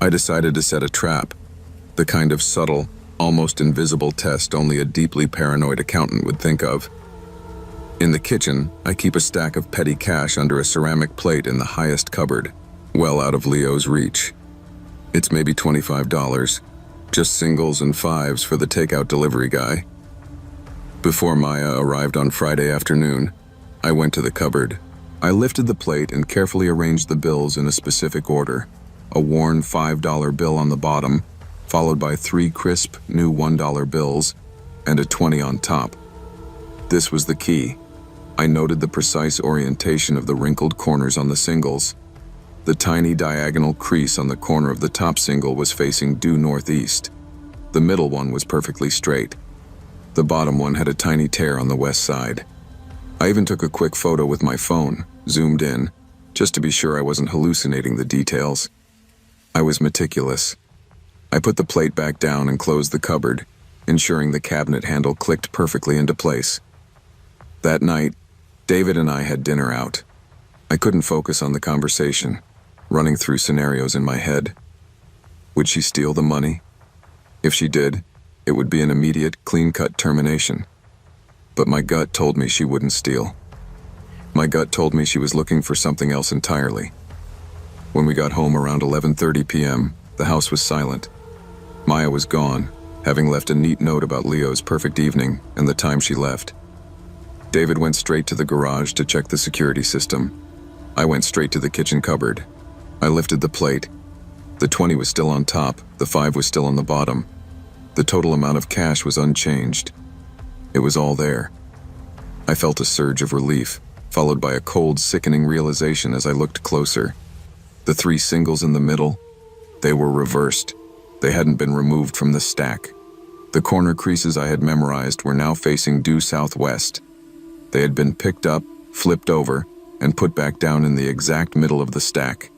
I decided to set a trap, the kind of subtle, almost invisible test only a deeply paranoid accountant would think of. In the kitchen, I keep a stack of petty cash under a ceramic plate in the highest cupboard, well out of Leo's reach. It's maybe $25, just singles and fives for the takeout delivery guy. Before Maya arrived on Friday afternoon, I went to the cupboard. I lifted the plate and carefully arranged the bills in a specific order. A worn $5 bill on the bottom, followed by 3 crisp new $1 bills, and a 20 on top. This was the key. I noted the precise orientation of the wrinkled corners on the singles. The tiny diagonal crease on the corner of the top single was facing due northeast. The middle one was perfectly straight. The bottom one had a tiny tear on the west side. I even took a quick photo with my phone, zoomed in, just to be sure I wasn't hallucinating the details. I was meticulous. I put the plate back down and closed the cupboard, ensuring the cabinet handle clicked perfectly into place. That night, David and I had dinner out. I couldn't focus on the conversation, running through scenarios in my head. Would she steal the money? If she did, it would be an immediate, clean-cut termination. But my gut told me she wouldn't steal. My gut told me she was looking for something else entirely. When we got home around 11:30 p.m., the house was silent. Maya was gone, having left a neat note about Leo's perfect evening and the time she left. David went straight to the garage to check the security system. I went straight to the kitchen cupboard. I lifted the plate. The 20 was still on top, the 5 was still on the bottom. The total amount of cash was unchanged. It was all there. I felt a surge of relief, followed by a cold, sickening realization as I looked closer. The 3 singles in the middle, they were reversed. They hadn't been removed from the stack. The corner creases I had memorized were now facing due southwest. They had been picked up, flipped over, and put back down in the exact middle of the stack.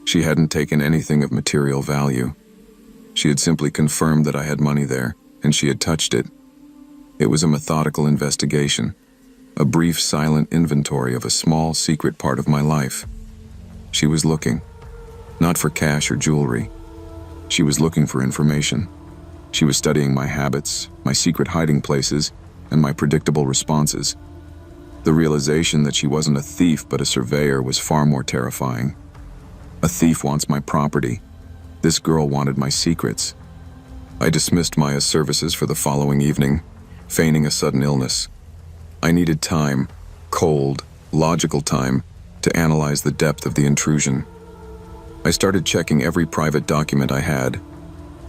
She hadn't taken anything of material value. She had simply confirmed that I had money there, and she had touched it. It was a methodical investigation, a brief, silent inventory of a small, secret part of my life. She was looking, not for cash or jewelry. She was looking for information. She was studying my habits, my secret hiding places, and my predictable responses. The realization that she wasn't a thief but a surveyor was far more terrifying. A thief wants my property. This girl wanted my secrets. I dismissed Maya's services for the following evening, feigning a sudden illness. I needed time, cold, logical time, to analyze the depth of the intrusion. I started checking every private document I had.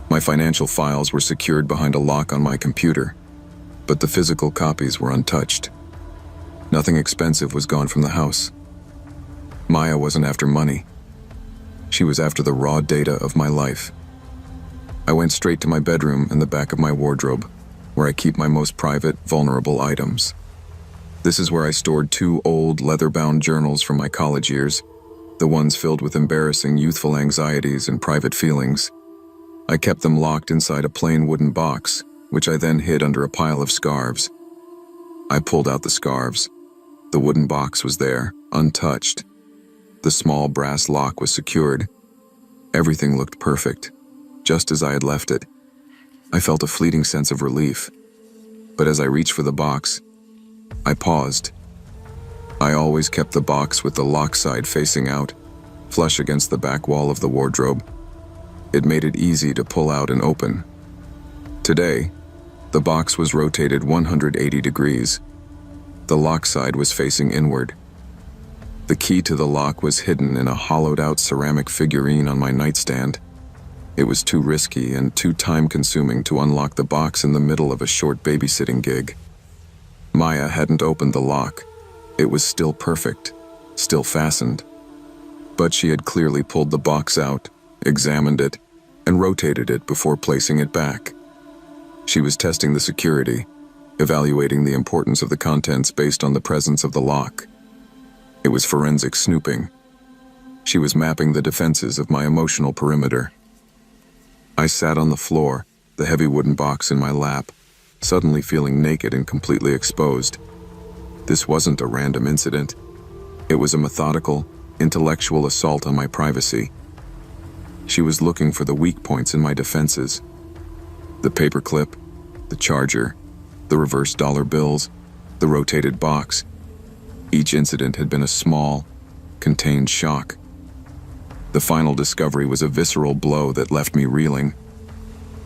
My financial files were secured behind a lock on my computer, but the physical copies were untouched. Nothing expensive was gone from the house. Maya wasn't after money. She was after the raw data of my life. I went straight to my bedroom and the back of my wardrobe, where I keep my most private, vulnerable items. This is where I stored 2 old, leather-bound journals from my college years, the ones filled with embarrassing youthful anxieties and private feelings. I kept them locked inside a plain wooden box, which I then hid under a pile of scarves. I pulled out the scarves. The wooden box was there, untouched. The small brass lock was secured. Everything looked perfect, just as I had left it. I felt a fleeting sense of relief. But as I reached for the box, I paused. I always kept the box with the lock side facing out, flush against the back wall of the wardrobe. It made it easy to pull out and open. Today, the box was rotated 180 degrees. The lock side was facing inward. The key to the lock was hidden in a hollowed-out ceramic figurine on my nightstand. It was too risky and too time-consuming to unlock the box in the middle of a short babysitting gig. Maya hadn't opened the lock. It was still perfect, still fastened. But she had clearly pulled the box out, examined it, and rotated it before placing it back. She was testing the security, evaluating the importance of the contents based on the presence of the lock. It was forensic snooping. She was mapping the defenses of my emotional perimeter. I sat on the floor, the heavy wooden box in my lap, suddenly feeling naked and completely exposed. This wasn't a random incident. It was a methodical, intellectual assault on my privacy. She was looking for the weak points in my defenses. The paperclip, the charger, the reverse dollar bills, the rotated box. Each incident had been a small, contained shock. The final discovery was a visceral blow that left me reeling.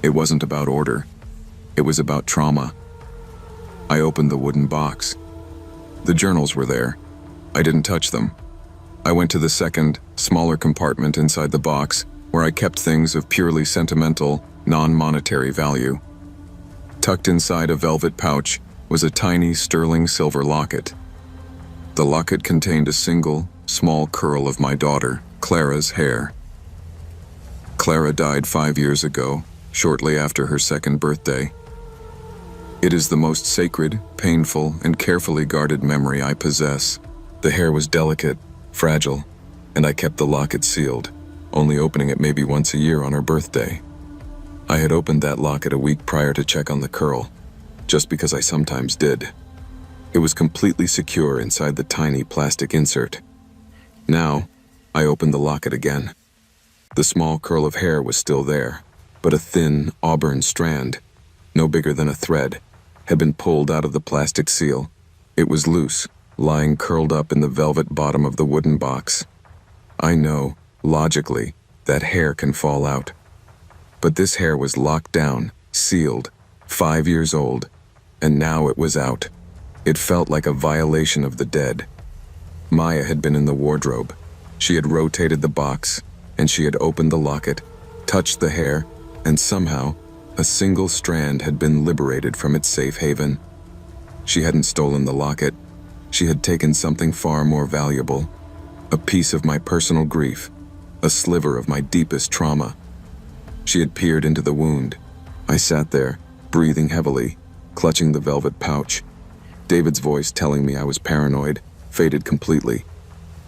It wasn't about order. It was about trauma. I opened the wooden box. The journals were there. I didn't touch them. I went to the second, smaller compartment inside the box, where I kept things of purely sentimental, non-monetary value. Tucked inside a velvet pouch was a tiny sterling silver locket. The locket contained a single, small curl of my daughter, Clara's hair. Clara died 5 years ago, shortly after her 2nd birthday. It is the most sacred, painful, and carefully guarded memory I possess. The hair was delicate, fragile, and I kept the locket sealed, only opening it maybe once a year on her birthday. I had opened that locket a week prior to check on the curl, just because I sometimes did. It was completely secure inside the tiny plastic insert. Now, I opened the locket again. The small curl of hair was still there, but a thin, auburn strand, no bigger than a thread, had been pulled out of the plastic seal. It was loose, lying curled up in the velvet bottom of the wooden box. I know, logically, that hair can fall out. But this hair was locked down, sealed, 5 years old, and now it was out. It felt like a violation of the dead. Maya had been in the wardrobe. She had rotated the box, and she had opened the locket, touched the hair, and somehow, a single strand had been liberated from its safe haven. She hadn't stolen the locket. She had taken something far more valuable, a piece of my personal grief, a sliver of my deepest trauma. She had peered into the wound. I sat there, breathing heavily, clutching the velvet pouch. David's voice telling me I was paranoid faded completely.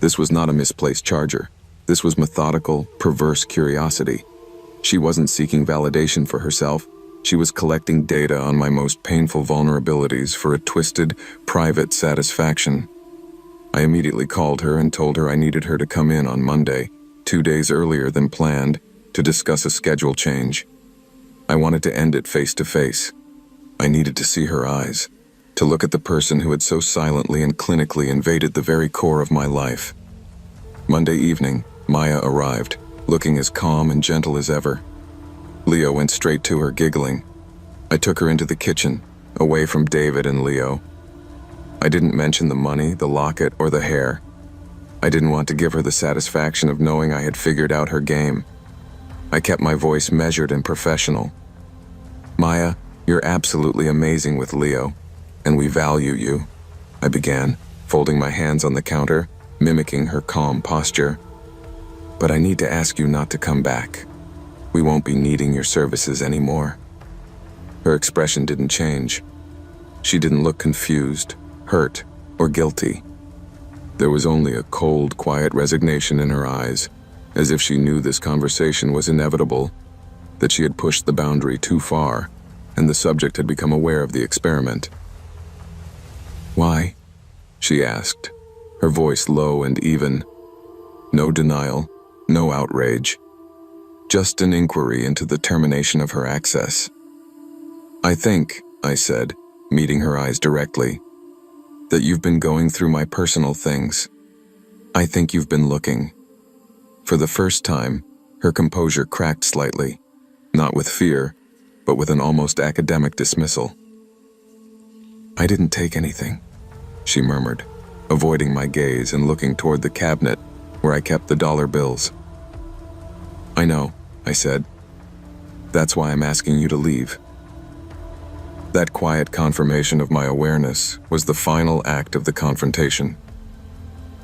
This was not a misplaced charger. This was methodical, perverse curiosity. She wasn't seeking validation for herself. She was collecting data on my most painful vulnerabilities for a twisted, private satisfaction. I immediately called her and told her I needed her to come in on Monday, 2 days earlier than planned, to discuss a schedule change. I wanted to end it face to face. I needed to see her eyes, to look at the person who had so silently and clinically invaded the very core of my life. Monday evening, Maya arrived, looking as calm and gentle as ever. Leo went straight to her, giggling. I took her into the kitchen, away from David and Leo. I didn't mention the money, the locket, or the hair. I didn't want to give her the satisfaction of knowing I had figured out her game. I kept my voice measured and professional. Maya, you're absolutely amazing with Leo, and we value you, I began, folding my hands on the counter, mimicking her calm posture. But I need to ask you not to come back. We won't be needing your services anymore. Her expression didn't change. She didn't look confused, hurt, or guilty. There was only a cold, quiet resignation in her eyes, as if she knew this conversation was inevitable, that she had pushed the boundary too far, and the subject had become aware of the experiment. "Why?" she asked, her voice low and even. No denial, no outrage. Just an inquiry into the termination of her access. "I think," I said, meeting her eyes directly, "that you've been going through my personal things. I think you've been looking." For the first time, her composure cracked slightly, not with fear, but with an almost academic dismissal. "I didn't take anything," she murmured, avoiding my gaze and looking toward the cabinet where I kept the dollar bills. "I know," I said. "That's why I'm asking you to leave." That quiet confirmation of my awareness was the final act of the confrontation.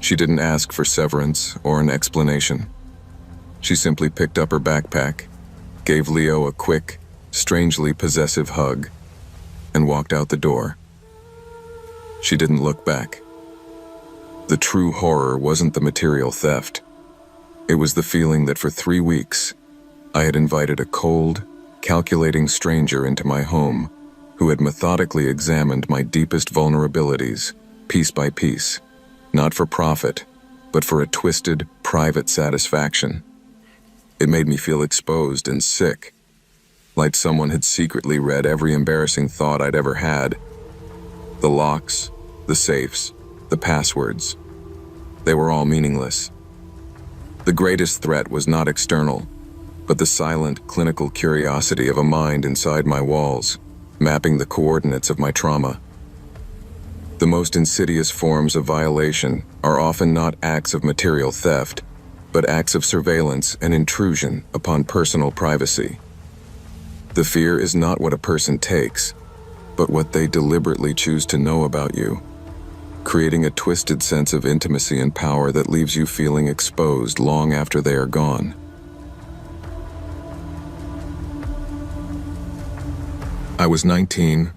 She didn't ask for severance or an explanation. She simply picked up her backpack, gave Leo a quick, strangely possessive hug, and walked out the door. She didn't look back. The true horror wasn't the material theft. It was the feeling that for 3 weeks, I had invited a cold, calculating stranger into my home who had methodically examined my deepest vulnerabilities, piece by piece, not for profit, but for a twisted, private satisfaction. It made me feel exposed and sick, like someone had secretly read every embarrassing thought I'd ever had. The locks, the safes, the passwords. They were all meaningless. The greatest threat was not external, but the silent, clinical curiosity of a mind inside my walls, mapping the coordinates of my trauma. The most insidious forms of violation are often not acts of material theft, but acts of surveillance and intrusion upon personal privacy. The fear is not what a person takes, but what they deliberately choose to know about you, creating a twisted sense of intimacy and power that leaves you feeling exposed long after they are gone. I was 19,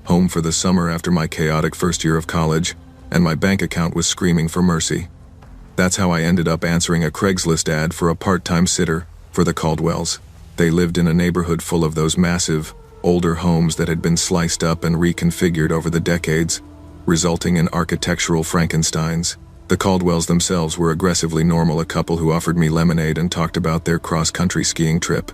home for the summer after my chaotic first year of college, and my bank account was screaming for mercy. That's how I ended up answering a Craigslist ad for a part-time sitter for the Caldwells. They lived in a neighborhood full of those massive, older homes that had been sliced up and reconfigured over the decades, resulting in architectural Frankensteins. The Caldwells themselves were aggressively normal, a couple who offered me lemonade and talked about their cross-country skiing trip.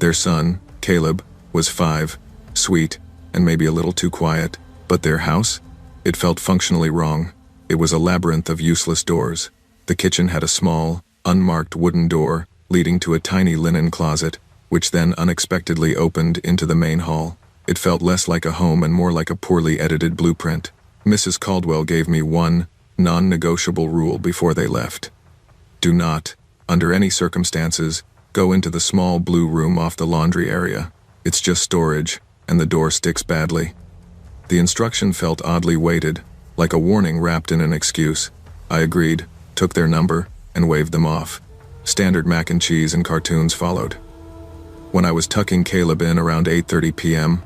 Their son, Caleb, was 5, sweet, and maybe a little too quiet, but their house? It felt functionally wrong. It was a labyrinth of useless doors. The kitchen had a small, unmarked wooden door leading to a tiny linen closet, which then unexpectedly opened into the main hall. It felt less like a home and more like a poorly edited blueprint. Mrs. Caldwell gave me one non-negotiable rule before they left. Do not, under any circumstances, go into the small blue room off the laundry area. It's just storage, and the door sticks badly. The instruction felt oddly weighted, like a warning wrapped in an excuse. I agreed, took their number, and waved them off. Standard mac and cheese and cartoons followed. When I was tucking Caleb in around 8:30 p.m.,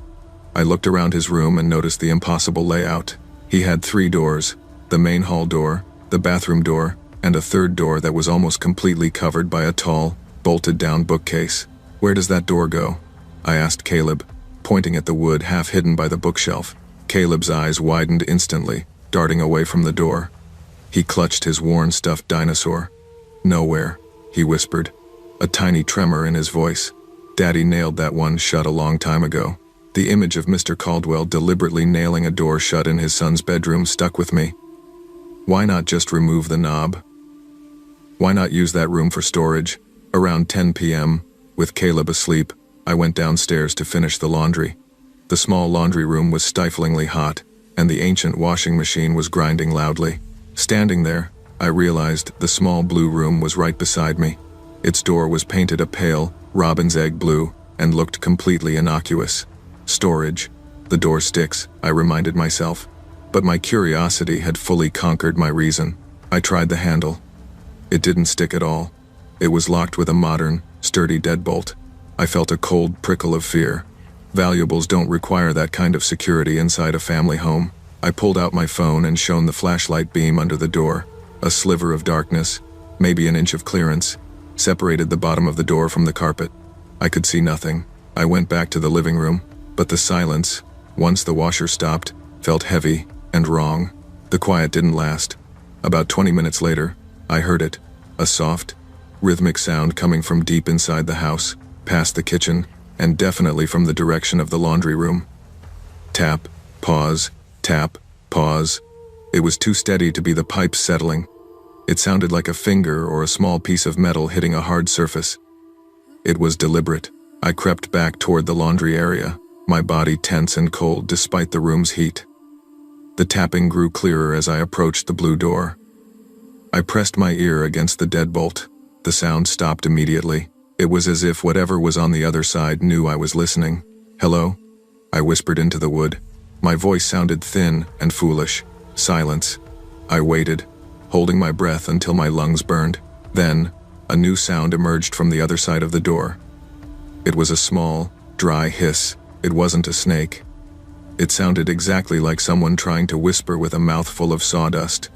I looked around his room and noticed the impossible layout. He had 3 doors, the main hall door, the bathroom door, and a third door that was almost completely covered by a tall, bolted-down bookcase. "Where does that door go?" I asked Caleb, pointing at the wood half hidden by the bookshelf. Caleb's eyes widened instantly, darting away from the door. He clutched his worn stuffed dinosaur. "Nowhere," he whispered, a tiny tremor in his voice. "Daddy nailed that one shut a long time ago." The image of Mr. Caldwell deliberately nailing a door shut in his son's bedroom stuck with me. Why not just remove the knob? Why not use that room for storage? Around 10 p.m., with Caleb asleep, I went downstairs to finish the laundry. The small laundry room was stiflingly hot, and the ancient washing machine was grinding loudly. Standing there, I realized the small blue room was right beside me. Its door was painted a pale, robin's egg blue, and looked completely innocuous. Storage. The door sticks, I reminded myself. But my curiosity had fully conquered my reason. I tried the handle. It didn't stick at all. It was locked with a modern, sturdy deadbolt. I felt a cold prickle of fear. Valuables don't require that kind of security inside a family home. I pulled out my phone and shone the flashlight beam under the door. A sliver of darkness, maybe an inch of clearance, separated the bottom of the door from the carpet. I could see nothing. I went back to the living room, but the silence, once the washer stopped, felt heavy and wrong. The quiet didn't last. About 20 minutes later, I heard it, a soft, rhythmic sound coming from deep inside the house, past the kitchen, and definitely from the direction of the laundry room. Tap, pause, tap, pause. It was too steady to be the pipes settling. It sounded like a finger or a small piece of metal hitting a hard surface. It was deliberate. I crept back toward the laundry area, my body tense and cold despite the room's heat. The tapping grew clearer as I approached the blue door. I pressed my ear against the deadbolt. The sound stopped immediately. It was as if whatever was on the other side knew I was listening. "Hello?" I whispered into the wood. My voice sounded thin and foolish. Silence. I waited, holding my breath until my lungs burned. Then, a new sound emerged from the other side of the door. It was a small, dry hiss. It wasn't a snake. It sounded exactly like someone trying to whisper with a mouthful of sawdust.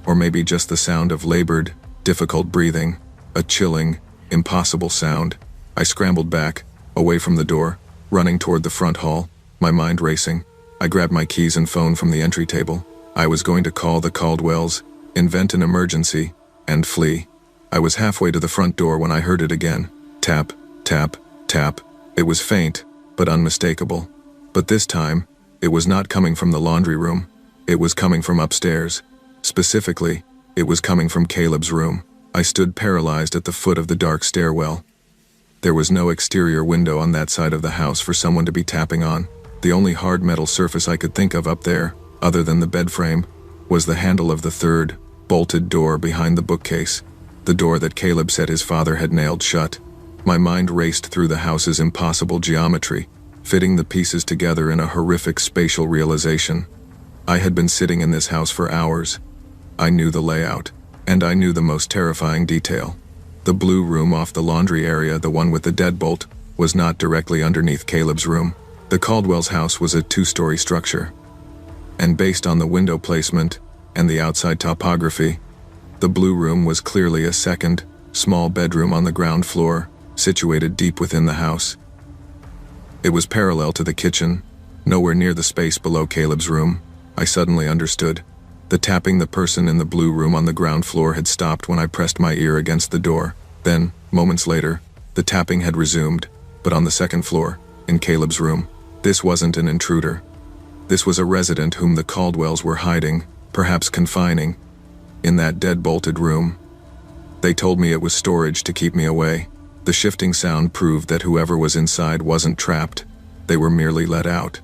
Or maybe just the sound of labored, difficult breathing. A chilling, impossible sound. I scrambled back, away from the door, running toward the front hall, my mind racing. I grabbed my keys and phone from the entry table. I was going to call the Caldwells, invent an emergency, and flee. I was halfway to the front door when I heard it again. Tap, tap, tap. It was faint, but unmistakable. But this time, it was not coming from the laundry room. It was coming from upstairs. Specifically, it was coming from Caleb's room. I stood paralyzed at the foot of the dark stairwell. There was no exterior window on that side of the house for someone to be tapping on. The only hard metal surface I could think of up there, other than the bed frame, was the handle of the third, bolted door behind the bookcase, the door that Caleb said his father had nailed shut. My mind raced through the house's impossible geometry, fitting the pieces together in a horrific spatial realization. I had been sitting in this house for hours. I knew the layout, and I knew the most terrifying detail. The blue room off the laundry area, the one with the deadbolt, was not directly underneath Caleb's room. The Caldwell's house was a two-story structure. And based on the window placement and the outside topography, the blue room was clearly a second, small bedroom on the ground floor, situated deep within the house. It was parallel to the kitchen, nowhere near the space below Caleb's room. I suddenly understood. The tapping the person in the blue room on the ground floor had stopped when I pressed my ear against the door. Then, moments later, the tapping had resumed, but on the second floor, in Caleb's room. This wasn't an intruder. This was a resident whom the Caldwells were hiding, perhaps confining, in that dead-bolted room. They told me it was storage to keep me away. The shifting sound proved that whoever was inside wasn't trapped. They were merely let out.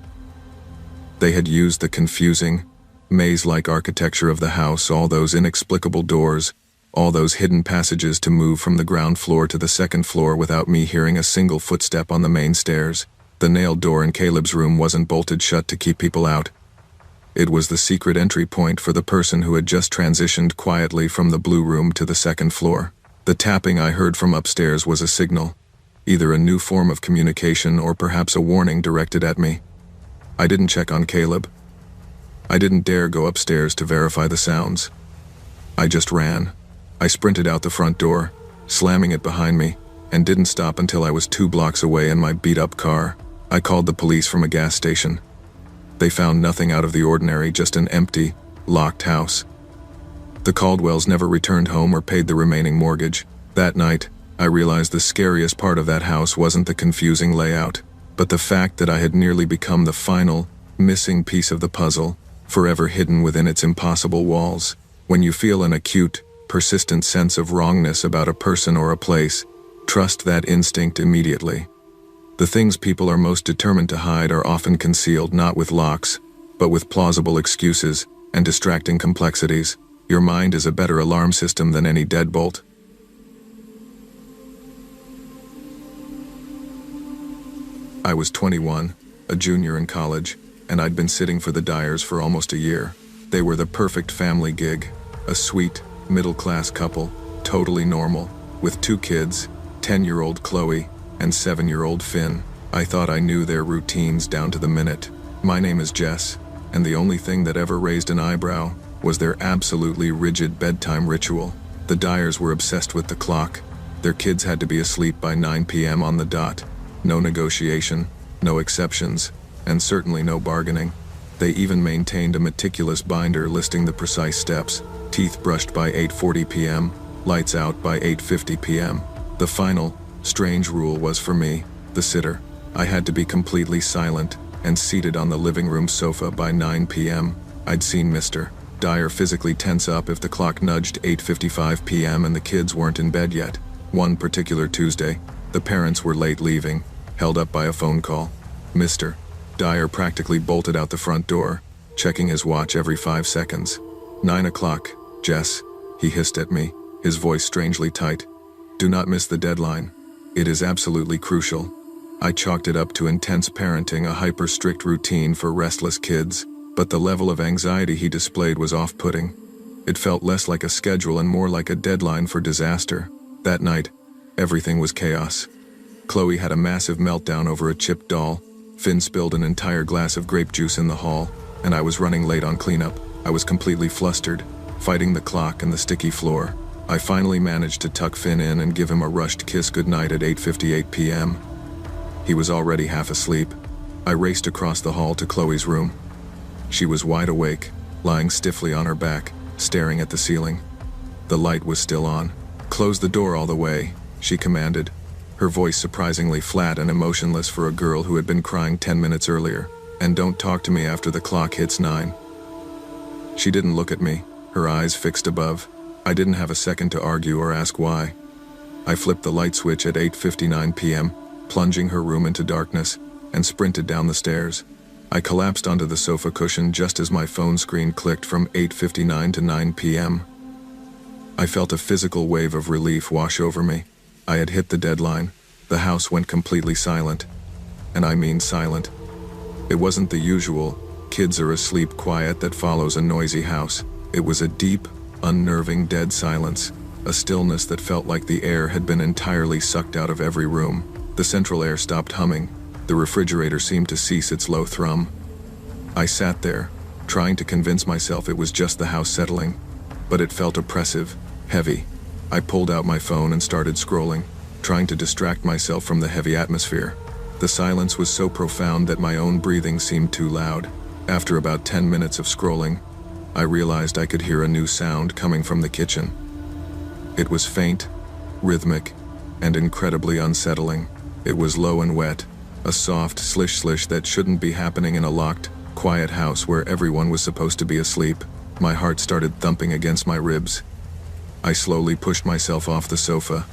They had used the confusing, maze-like architecture of the house, all those inexplicable doors, all those hidden passages to move from the ground floor to the second floor without me hearing a single footstep on the main stairs. The nailed door in Caleb's room wasn't bolted shut to keep people out. It was the secret entry point for the person who had just transitioned quietly from the blue room to the second floor. The tapping I heard from upstairs was a signal, either a new form of communication or perhaps a warning directed at me. I didn't check on Caleb. I didn't dare go upstairs to verify the sounds. I just ran. I sprinted out the front door, slamming it behind me, and didn't stop until I was 2 blocks away in my beat-up car. I called the police from a gas station. They found nothing out of the ordinary, just an empty, locked house. The Caldwells never returned home or paid the remaining mortgage. That night, I realized the scariest part of that house wasn't the confusing layout, but the fact that I had nearly become the final, missing piece of the puzzle, forever hidden within its impossible walls. When you feel an acute, persistent sense of wrongness about a person or a place, trust that instinct immediately. The things people are most determined to hide are often concealed not with locks, but with plausible excuses and distracting complexities. Your mind is a better alarm system than any deadbolt. I was 21, a junior in college, and I'd been sitting for the Dyers for almost a year. They were the perfect family gig, a sweet, middle-class couple, totally normal, with 2 kids, 10-year-old Chloe and 7-year-old Finn. I thought I knew their routines down to the minute. My name is Jess, and the only thing that ever raised an eyebrow was their absolutely rigid bedtime ritual. The Dyers were obsessed with the clock. Their kids had to be asleep by 9 p.m. on the dot. No negotiation, no exceptions, and certainly no bargaining. They even maintained a meticulous binder listing the precise steps: teeth brushed by 8:40 p.m., lights out by 8:50 p.m. The final, strange rule was for me, the sitter. I had to be completely silent and seated on the living room sofa by 9 p.m. I'd seen Mr. Dyer physically tense up if the clock nudged 8:55 p.m. and the kids weren't in bed yet. One particular Tuesday, the parents were late leaving, held up by a phone call. Mr. Dyer practically bolted out the front door, checking his watch every 5 seconds. 9 o'clock, Jess, he hissed at me, his voice strangely tight. Do not miss the deadline. It is absolutely crucial. I chalked it up to intense parenting, a hyper-strict routine for restless kids, but the level of anxiety he displayed was off-putting. It felt less like a schedule and more like a deadline for disaster. That night, everything was chaos. Chloe had a massive meltdown over a chipped doll. Finn spilled an entire glass of grape juice in the hall, and I was running late on cleanup. I was completely flustered, fighting the clock and the sticky floor. I finally managed to tuck Finn in and give him a rushed kiss goodnight at 8:58 p.m. He was already half asleep. I raced across the hall to Chloe's room. She was wide awake, lying stiffly on her back, staring at the ceiling. The light was still on. Close the door all the way, she commanded, her voice surprisingly flat and emotionless for a girl who had been crying 10 minutes earlier. And don't talk to me after the clock hits 9. She didn't look at me, her eyes fixed above. I didn't have a second to argue or ask why. I flipped the light switch at 8:59 p.m., plunging her room into darkness, and sprinted down the stairs. I collapsed onto the sofa cushion just as my phone screen clicked from 8:59 to 9 p.m. I felt a physical wave of relief wash over me. I had hit the deadline. The house went completely silent. And I mean silent. It wasn't the usual, kids are asleep quiet that follows a noisy house. It was a deep, unnerving dead silence, a stillness that felt like the air had been entirely sucked out of every room. The central air stopped humming. The refrigerator seemed to cease its low thrum. I sat there, trying to convince myself it was just the house settling, but it felt oppressive, heavy. I pulled out my phone and started scrolling, trying to distract myself from the heavy atmosphere. The silence was so profound that my own breathing seemed too loud. After about 10 minutes of scrolling, I realized I could hear a new sound coming from the kitchen. It was faint, rhythmic, and incredibly unsettling. It was low and wet, a soft slish-slish that shouldn't be happening in a locked, quiet house where everyone was supposed to be asleep. My heart started thumping against my ribs. I slowly pushed myself off the sofa,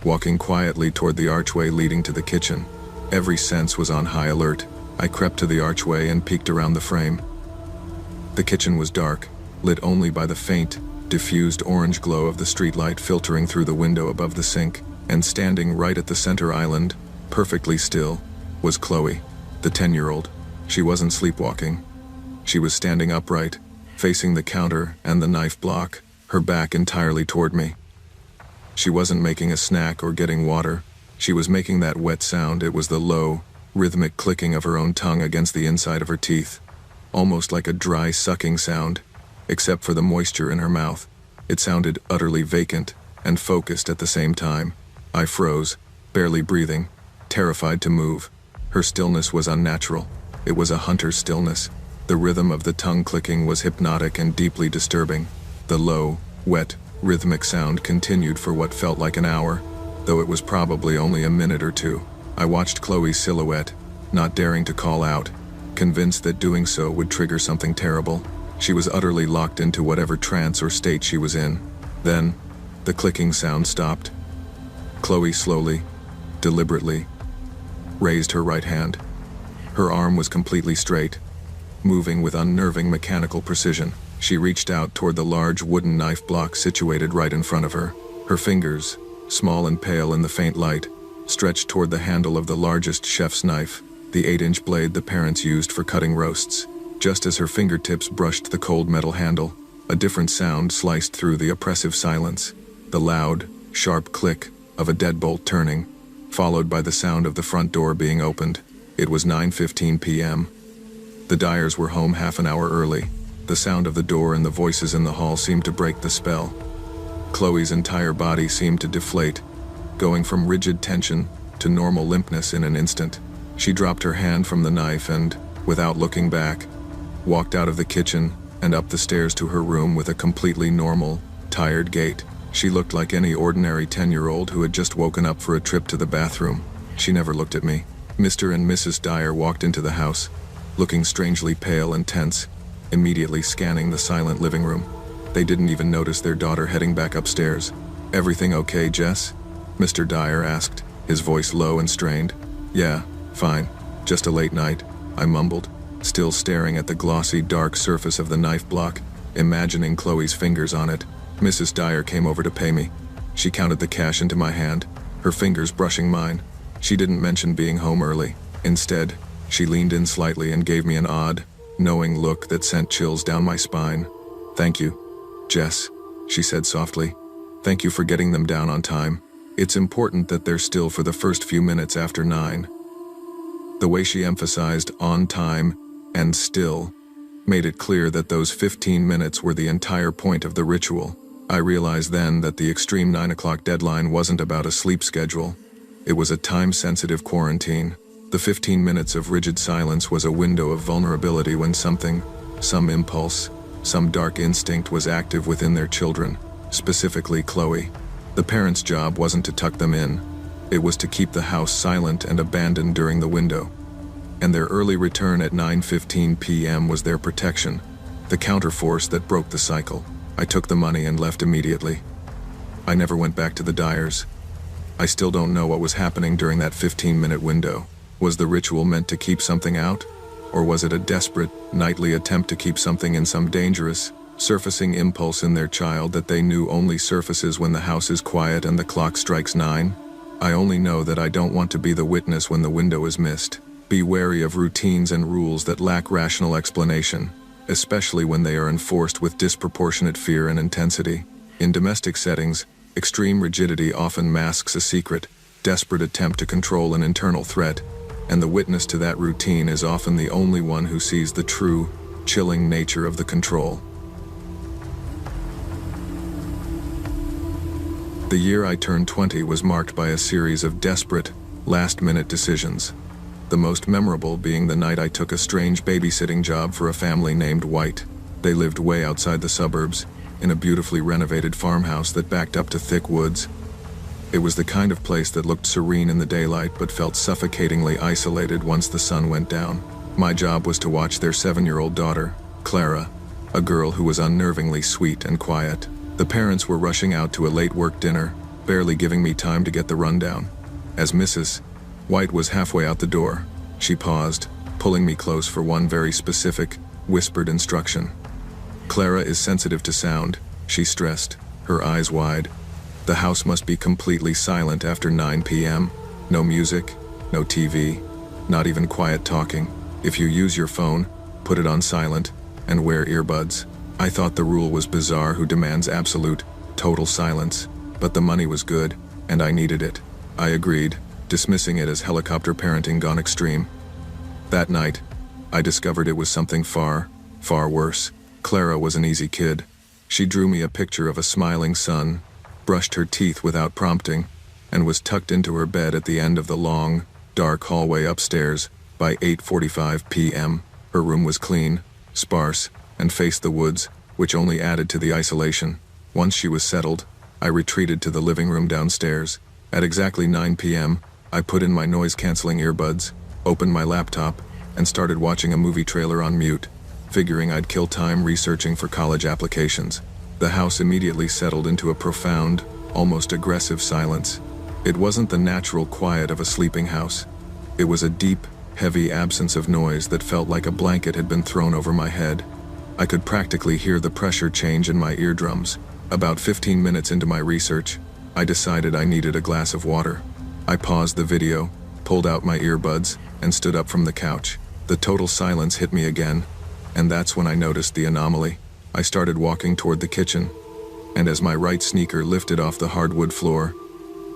walking quietly toward the archway leading to the kitchen. Every sense was on high alert. I crept to the archway and peeked around the frame. The kitchen was dark, lit only by the faint, diffused orange glow of the streetlight filtering through the window above the sink, and standing right at the center island, perfectly still, was Chloe, the 10-year-old. She wasn't sleepwalking. She was standing upright, facing the counter and the knife block, her back entirely toward me. She wasn't making a snack or getting water. She was making that wet sound. It was the low, rhythmic clicking of her own tongue against the inside of her teeth, almost like a dry sucking sound, except for the moisture in her mouth. It sounded utterly vacant and focused at the same time. I froze, barely breathing, terrified to move. Her stillness was unnatural. It was a hunter's stillness. The rhythm of the tongue clicking was hypnotic and deeply disturbing. The low, wet, rhythmic sound continued for what felt like an hour, though it was probably only a minute or two. I watched Chloe's silhouette, not daring to call out, convinced that doing so would trigger something terrible. She was utterly locked into whatever trance or state she was in. Then, the clicking sound stopped. Chloe slowly, deliberately, raised her right hand. Her arm was completely straight, moving with unnerving mechanical precision. She reached out toward the large wooden knife block situated right in front of her. Her fingers, small and pale in the faint light, stretched toward the handle of the largest chef's knife, the 8-inch blade the parents used for cutting roasts. Just as her fingertips brushed the cold metal handle, a different sound sliced through the oppressive silence. The loud, sharp click of a deadbolt turning. followed by the sound of the front door being opened. It was 9:15 p.m. The Dyers were home half an hour early. The sound of the door and the voices in the hall seemed to break the spell. Chloe's entire body seemed to deflate, going from rigid tension to normal limpness in an instant. She dropped her hand from the knife and, without looking back, walked out of the kitchen and up the stairs to her room with a completely normal, tired gait. She looked like any ordinary 10-year-old who had just woken up for a trip to the bathroom. She never looked at me. Mr. and Mrs. Dyer walked into the house, looking strangely pale and tense, immediately scanning the silent living room. They didn't even notice their daughter heading back upstairs. "Everything okay, Jess?" Mr. Dyer asked, his voice low and strained. "Yeah, fine. Just a late night," I mumbled, still staring at the glossy, dark surface of the knife block, imagining Chloe's fingers on it. Mrs. Dyer came over to pay me. She counted the cash into my hand, her fingers brushing mine. She didn't mention being home early. Instead, she leaned in slightly and gave me an odd, knowing look that sent chills down my spine. "Thank you, Jess," she said softly. "Thank you for getting them down on time. It's important that they're still for the first few minutes after 9. The way she emphasized "on time" and "still" made it clear that those 15 minutes were the entire point of the ritual. I realized then that the extreme 9 o'clock deadline wasn't about a sleep schedule. It was a time-sensitive quarantine. The 15 minutes of rigid silence was a window of vulnerability when something, some impulse, some dark instinct was active within their children, specifically Chloe. The parents' job wasn't to tuck them in. It was to keep the house silent and abandoned during the window. And their early return at 9:15 p.m. was their protection, the counterforce that broke the cycle. I took the money and left immediately. I never went back to the Dyers. I still don't know what was happening during that 15-minute window. Was the ritual meant to keep something out? Or was it a desperate, nightly attempt to keep something in, some dangerous, surfacing impulse in their child that they knew only surfaces when the house is quiet and the clock strikes 9? I only know that I don't want to be the witness when the window is missed. Be wary of routines and rules that lack rational explanation, especially when they are enforced with disproportionate fear and intensity. In domestic settings, extreme rigidity often masks a secret, desperate attempt to control an internal threat, and the witness to that routine is often the only one who sees the true, chilling nature of the control. The year I turned 20 was marked by a series of desperate, last-minute decisions. The most memorable being the night I took a strange babysitting job for a family named White. They lived way outside the suburbs, in a beautifully renovated farmhouse that backed up to thick woods. It was the kind of place that looked serene in the daylight but felt suffocatingly isolated once the sun went down. My job was to watch their 7-year-old daughter, Clara, a girl who was unnervingly sweet and quiet. The parents were rushing out to a late work dinner, barely giving me time to get the rundown. As Mrs. White was halfway out the door, she paused, pulling me close for one very specific, whispered instruction. "Clara is sensitive to sound," she stressed, her eyes wide. "The house must be completely silent after 9 p.m. No music, no TV, not even quiet talking. If you use your phone, put it on silent, and wear earbuds." I thought the rule was bizarre. Who demands absolute, total silence? But the money was good, and I needed it. I agreed, dismissing it as helicopter parenting gone extreme. That night, I discovered it was something far, far worse. Clara was an easy kid. She drew me a picture of a smiling sun, brushed her teeth without prompting, and was tucked into her bed at the end of the long, dark hallway upstairs by 8:45 p.m. Her room was clean, sparse, and faced the woods, which only added to the isolation. Once she was settled, I retreated to the living room downstairs. At exactly 9 p.m., I put in my noise-canceling earbuds, opened my laptop, and started watching a movie trailer on mute, figuring I'd kill time researching for college applications. The house immediately settled into a profound, almost aggressive silence. It wasn't the natural quiet of a sleeping house. It was a deep, heavy absence of noise that felt like a blanket had been thrown over my head. I could practically hear the pressure change in my eardrums. About 15 minutes into my research, I decided I needed a glass of water. I paused the video, pulled out my earbuds, and stood up from the couch. The total silence hit me again, and that's when I noticed the anomaly. I started walking toward the kitchen, and as my right sneaker lifted off the hardwood floor,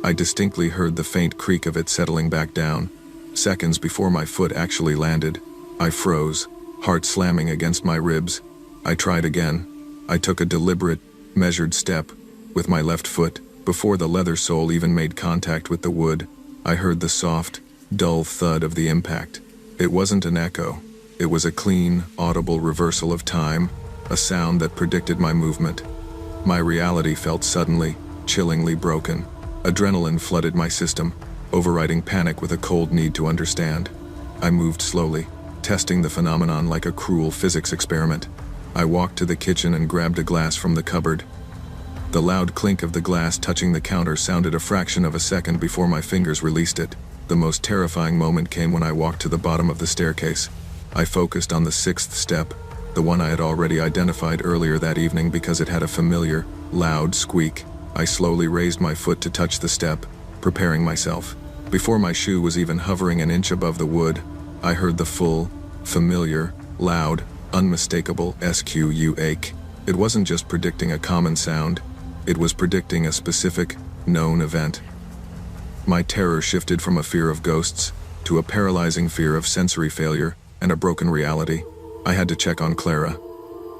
I distinctly heard the faint creak of it settling back down. Seconds before my foot actually landed, I froze, heart slamming against my ribs. I tried again. I took a deliberate, measured step with my left foot. Before the leather sole even made contact with the wood, I heard the soft, dull thud of the impact. It wasn't an echo. It was a clean, audible reversal of time, a sound that predicted my movement. My reality felt suddenly, chillingly broken. Adrenaline flooded my system, overriding panic with a cold need to understand. I moved slowly, testing the phenomenon like a cruel physics experiment. I walked to the kitchen and grabbed a glass from the cupboard. The loud clink of the glass touching the counter sounded a fraction of a second before my fingers released it. The most terrifying moment came when I walked to the bottom of the staircase. I focused on the 6th step, the one I had already identified earlier that evening because it had a familiar, loud squeak. I slowly raised my foot to touch the step, preparing myself. Before my shoe was even hovering an inch above the wood, I heard the full, familiar, loud, unmistakable squeak. It wasn't just predicting a common sound, it was predicting a specific, known event. My terror shifted from a fear of ghosts to a paralyzing fear of sensory failure and a broken reality. I had to check on Clara.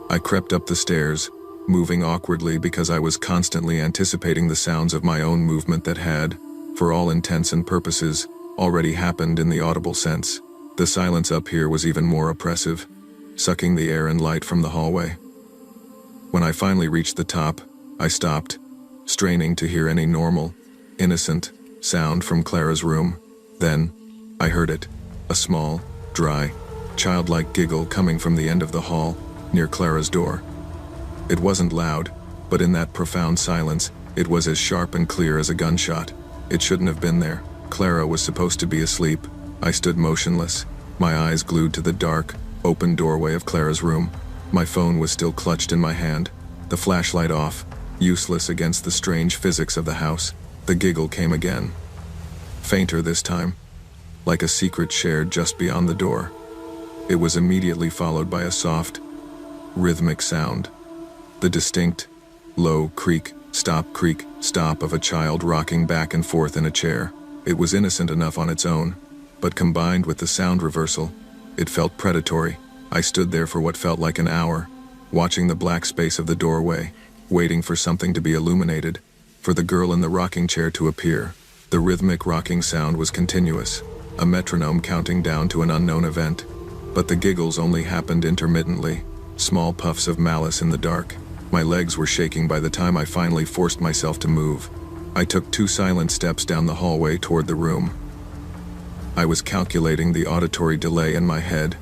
I crept up the stairs, moving awkwardly because I was constantly anticipating the sounds of my own movement that had, for all intents and purposes, already happened in the audible sense. The silence up here was even more oppressive, sucking the air and light from the hallway. When I finally reached the top, I stopped, straining to hear any normal, innocent sound from Clara's room. Then, I heard it, a small, dry, childlike giggle coming from the end of the hall, near Clara's door. It wasn't loud, but in that profound silence, it was as sharp and clear as a gunshot. It shouldn't have been there. Clara was supposed to be asleep. I stood motionless, my eyes glued to the dark, open doorway of Clara's room. My phone was still clutched in my hand, the flashlight off, useless against the strange physics of the house. The giggle came again. Fainter this time, like a secret shared just beyond the door. It was immediately followed by a soft, rhythmic sound. The distinct, low creak, stop of a child rocking back and forth in a chair. It was innocent enough on its own, but combined with the sound reversal, it felt predatory. I stood there for what felt like an hour, watching the black space of the doorway, waiting for something to be illuminated, for the girl in the rocking chair to appear. The rhythmic rocking sound was continuous, a metronome counting down to an unknown event. But the giggles only happened intermittently, small puffs of malice in the dark. My legs were shaking by the time I finally forced myself to move. I took 2 silent steps down the hallway toward the room. I was calculating the auditory delay in my head,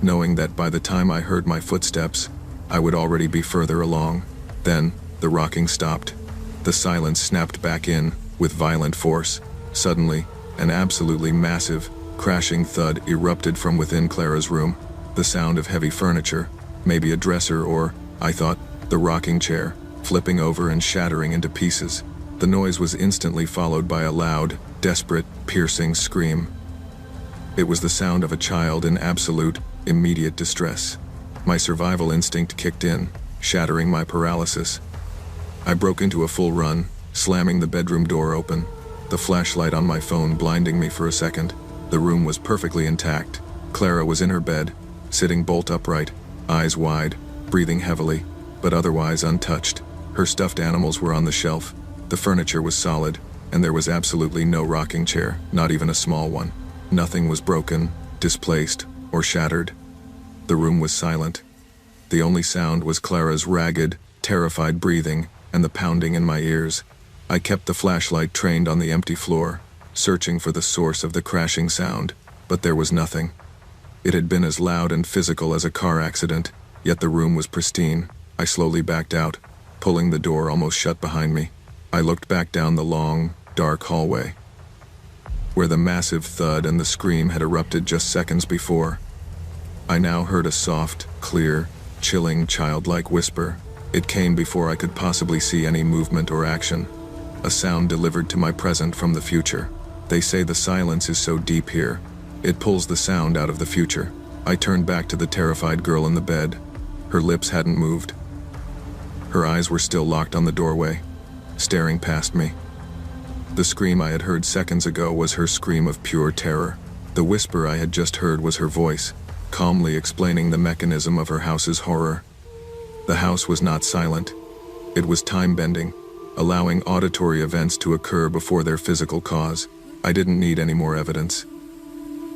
knowing that by the time I heard my footsteps, I would already be further along. Then, the rocking stopped. The silence snapped back in, with violent force. Suddenly, an absolutely massive, crashing thud erupted from within Clara's room. The sound of heavy furniture, maybe a dresser or, I thought, the rocking chair, flipping over and shattering into pieces. The noise was instantly followed by a loud, desperate, piercing scream. It was the sound of a child in absolute, immediate distress. My survival instinct kicked in, shattering my paralysis. I broke into a full run, slamming the bedroom door open, the flashlight on my phone blinding me for a second. The room was perfectly intact. Clara was in her bed, sitting bolt upright, eyes wide, breathing heavily, but otherwise untouched. Her stuffed animals were on the shelf. The furniture was solid, and there was absolutely no rocking chair, not even a small one. Nothing was broken, displaced, or shattered. The room was silent. The only sound was Clara's ragged, terrified breathing and the pounding in my ears. I kept the flashlight trained on the empty floor, searching for the source of the crashing sound, but there was nothing. It had been as loud and physical as a car accident, yet the room was pristine. I slowly backed out, pulling the door almost shut behind me. I looked back down the long, dark hallway, where the massive thud and the scream had erupted just seconds before. I now heard a soft, clear, chilling, childlike whisper. It came before I could possibly see any movement or action. A sound delivered to my present from the future. They say the silence is so deep here, it pulls the sound out of the future. I turned back to the terrified girl in the bed. Her lips hadn't moved. Her eyes were still locked on the doorway, staring past me. The scream I had heard seconds ago was her scream of pure terror. The whisper I had just heard was her voice, calmly explaining the mechanism of her house's horror. The house was not silent. It was time-bending, allowing auditory events to occur before their physical cause. I didn't need any more evidence.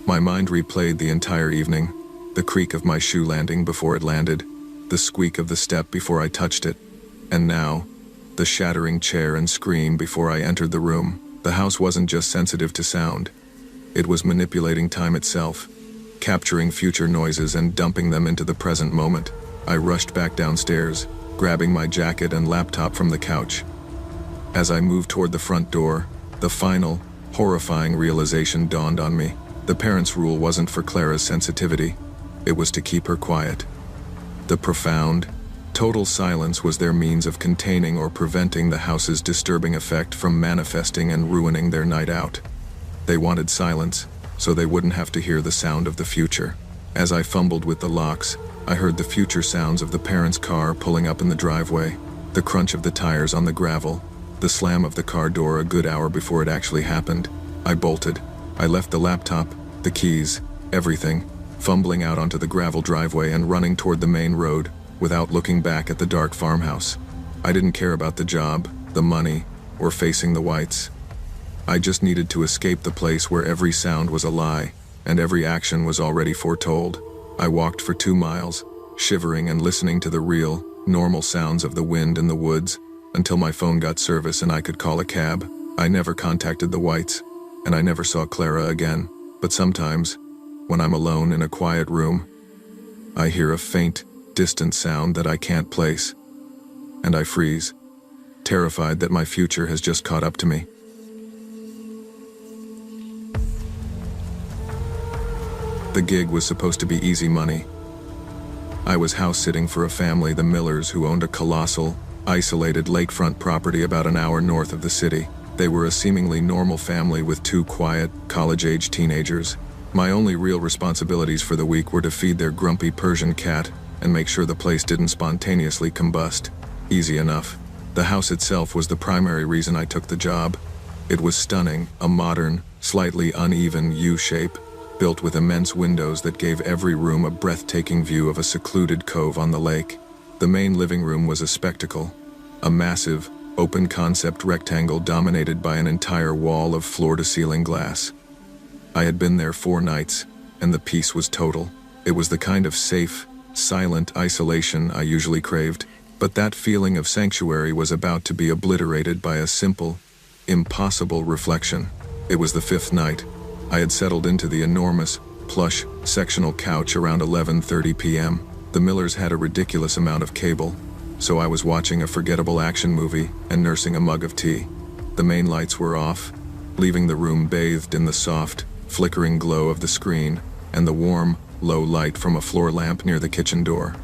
My mind replayed the entire evening, the creak of my shoe landing before it landed, the squeak of the step before I touched it, and now, the shattering chair and scream before I entered the room. The house wasn't just sensitive to sound. It was manipulating time itself, capturing future noises and dumping them into the present moment. I rushed back downstairs, grabbing my jacket and laptop from the couch. As I moved toward the front door, the final, horrifying realization dawned on me. The parents' rule wasn't for Clara's sensitivity. It was to keep her quiet. The profound, total silence was their means of containing or preventing the house's disturbing effect from manifesting and ruining their night out. They wanted silence, so they wouldn't have to hear the sound of the future. As I fumbled with the locks, I heard the future sounds of the parents' car pulling up in the driveway, the crunch of the tires on the gravel, the slam of the car door a good hour before it actually happened. I bolted. I left the laptop, the keys, everything, fumbling out onto the gravel driveway and running toward the main road, without looking back at the dark farmhouse. I didn't care about the job, the money, or facing the whites. I just needed to escape the place where every sound was a lie, and every action was already foretold. I walked for 2 miles, shivering and listening to the real, normal sounds of the wind in the woods, until my phone got service and I could call a cab. I never contacted the whites, and I never saw Clara again. But sometimes, when I'm alone in a quiet room, I hear a faint, distant sound that I can't place, and I freeze, terrified that my future has just caught up to me. The gig was supposed to be easy money. I was house-sitting for a family, the Millers, who owned a colossal, isolated lakefront property about an hour north of the city. They were a seemingly normal family with 2 quiet, college-age teenagers. My only real responsibilities for the week were to feed their grumpy Persian cat and make sure the place didn't spontaneously combust. Easy enough. The house itself was the primary reason I took the job. It was stunning, a modern, slightly uneven U-shape, built with immense windows that gave every room a breathtaking view of a secluded cove on the lake. The main living room was a spectacle, a massive, open-concept rectangle dominated by an entire wall of floor-to-ceiling glass. I had been there 4 nights, and the peace was total. It was the kind of safe, silent isolation I usually craved, but that feeling of sanctuary was about to be obliterated by a simple, impossible reflection. It was the 5th night. I had settled into the enormous, plush, sectional couch around 11:30 p.m. The Millers had a ridiculous amount of cable, so I was watching a forgettable action movie and nursing a mug of tea. The main lights were off, leaving the room bathed in the soft, flickering glow of the screen and the warm, low light from a floor lamp near the kitchen door.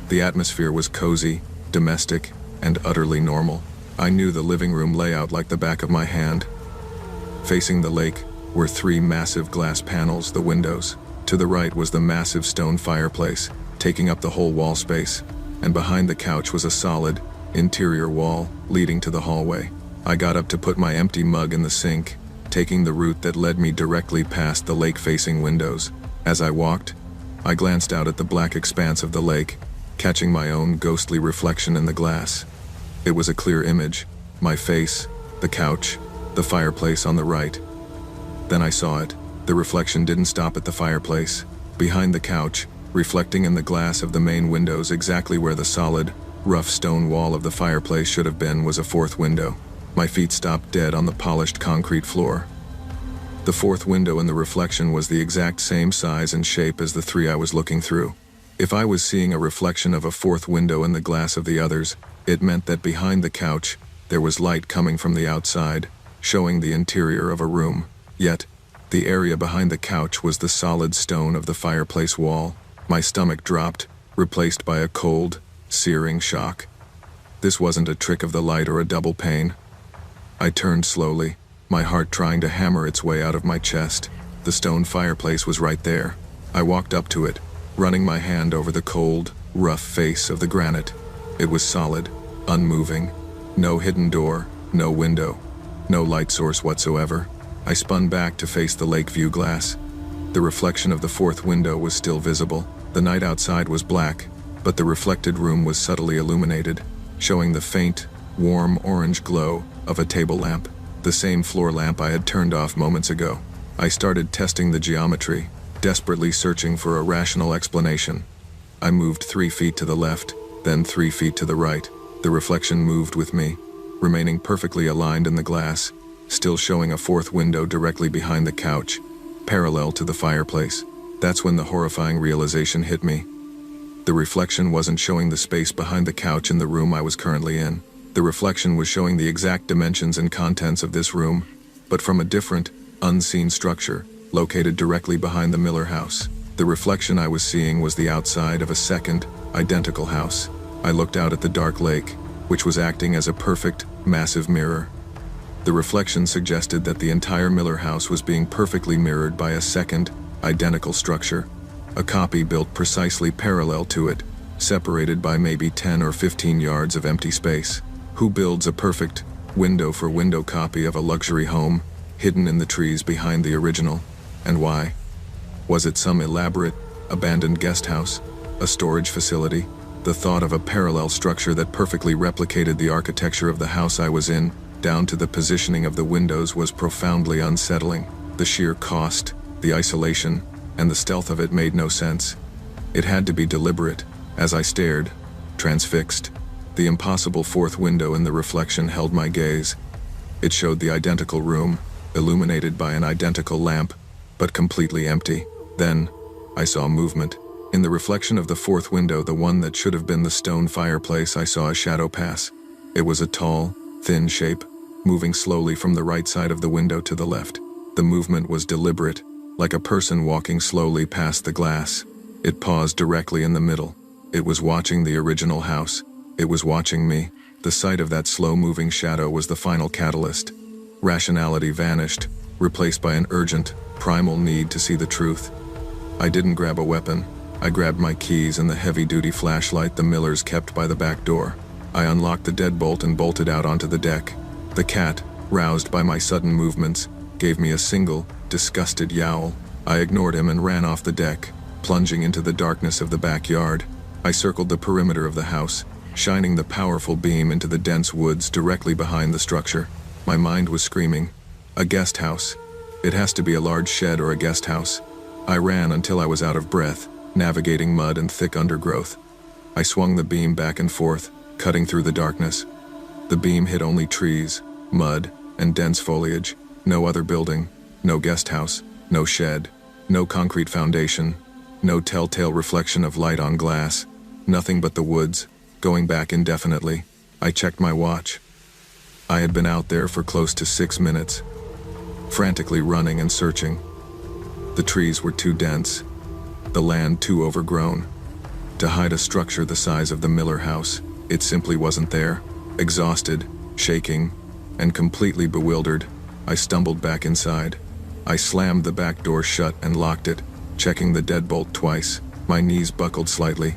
The atmosphere was cozy, domestic, and utterly normal. I knew the living room layout like the back of my hand. Facing the lake were 3 massive glass panels, the windows. To the right was the massive stone fireplace, taking up the whole wall space, and behind the couch was a solid, interior wall leading to the hallway. I got up to put my empty mug in the sink, taking the route that led me directly past the lake-facing windows. As I walked, I glanced out at the black expanse of the lake, catching my own ghostly reflection in the glass. It was a clear image, my face, the couch, the fireplace on the right. Then I saw it. The reflection didn't stop at the fireplace. Behind the couch, reflecting in the glass of the main windows exactly where the solid, rough stone wall of the fireplace should have been, was a 4th window. My feet stopped dead on the polished concrete floor. The 4th window in the reflection was the exact same size and shape as the 3 I was looking through. If I was seeing a reflection of a 4th window in the glass of the others, it meant that behind the couch, there was light coming from the outside, showing the interior of a room. Yet, the area behind the couch was the solid stone of the fireplace wall. My stomach dropped, replaced by a cold, searing shock. This wasn't a trick of the light or a double pane. I turned slowly, my heart trying to hammer its way out of my chest. The stone fireplace was right there. I walked up to it, running my hand over the cold, rough face of the granite. It was solid, unmoving. No hidden door, no window. No light source whatsoever. I spun back to face the lake view glass. The reflection of the fourth window was still visible. The night outside was black, but the reflected room was subtly illuminated, showing the faint, warm orange glow of a table lamp, the same floor lamp I had turned off moments ago. I started testing the geometry, desperately searching for a rational explanation. I moved 3 feet to the left, then 3 feet to the right. The reflection moved with me, remaining perfectly aligned in the glass, still showing a fourth window directly behind the couch, parallel to the fireplace. That's when the horrifying realization hit me. The reflection wasn't showing the space behind the couch in the room I was currently in. The reflection was showing the exact dimensions and contents of this room, but from a different, unseen structure, located directly behind the Miller house. The reflection I was seeing was the outside of a second, identical house. I looked out at the dark lake, which was acting as a perfect, massive mirror. The reflection suggested that the entire Miller house was being perfectly mirrored by a second, identical structure, a copy built precisely parallel to it, separated by maybe 10 or 15 yards of empty space. Who builds a perfect, window-for-window copy of a luxury home, hidden in the trees behind the original, and why? Was it some elaborate, abandoned guest house, a storage facility? The thought of a parallel structure that perfectly replicated the architecture of the house I was in, down to the positioning of the windows, was profoundly unsettling. The sheer cost, the isolation, and the stealth of it made no sense. It had to be deliberate. As I stared, transfixed, the impossible fourth window in the reflection held my gaze. It showed the identical room, illuminated by an identical lamp, but completely empty. Then, I saw movement. In the reflection of the fourth window, the one that should have been the stone fireplace, I saw a shadow pass. It was a tall, thin shape, moving slowly from the right side of the window to the left. The movement was deliberate, like a person walking slowly past the glass. It paused directly in the middle. It was watching the original house. It was watching me. The sight of that slow-moving shadow was the final catalyst. Rationality vanished, replaced by an urgent, primal need to see the truth. I didn't grab a weapon. I grabbed my keys and the heavy-duty flashlight the Millers kept by the back door. I unlocked the deadbolt and bolted out onto the deck. The cat, roused by my sudden movements, gave me a single, disgusted yowl. I ignored him and ran off the deck, plunging into the darkness of the backyard. I circled the perimeter of the house, shining the powerful beam into the dense woods directly behind the structure. My mind was screaming, "A guest house. It has to be a large shed or a guest house." I ran until I was out of breath, navigating mud and thick undergrowth. I swung the beam back and forth, cutting through the darkness. The beam hit only trees, mud, and dense foliage. No other building, no guest house, no shed, no concrete foundation, no telltale reflection of light on glass, nothing but the woods, going back indefinitely. I checked my watch. I had been out there for close to 6 minutes, frantically running and searching. The trees were too dense, the land too overgrown, to hide a structure the size of the Miller house. It simply wasn't there. Exhausted, shaking, and completely bewildered, I stumbled back inside. I slammed the back door shut and locked it, checking the deadbolt twice. My knees buckled slightly,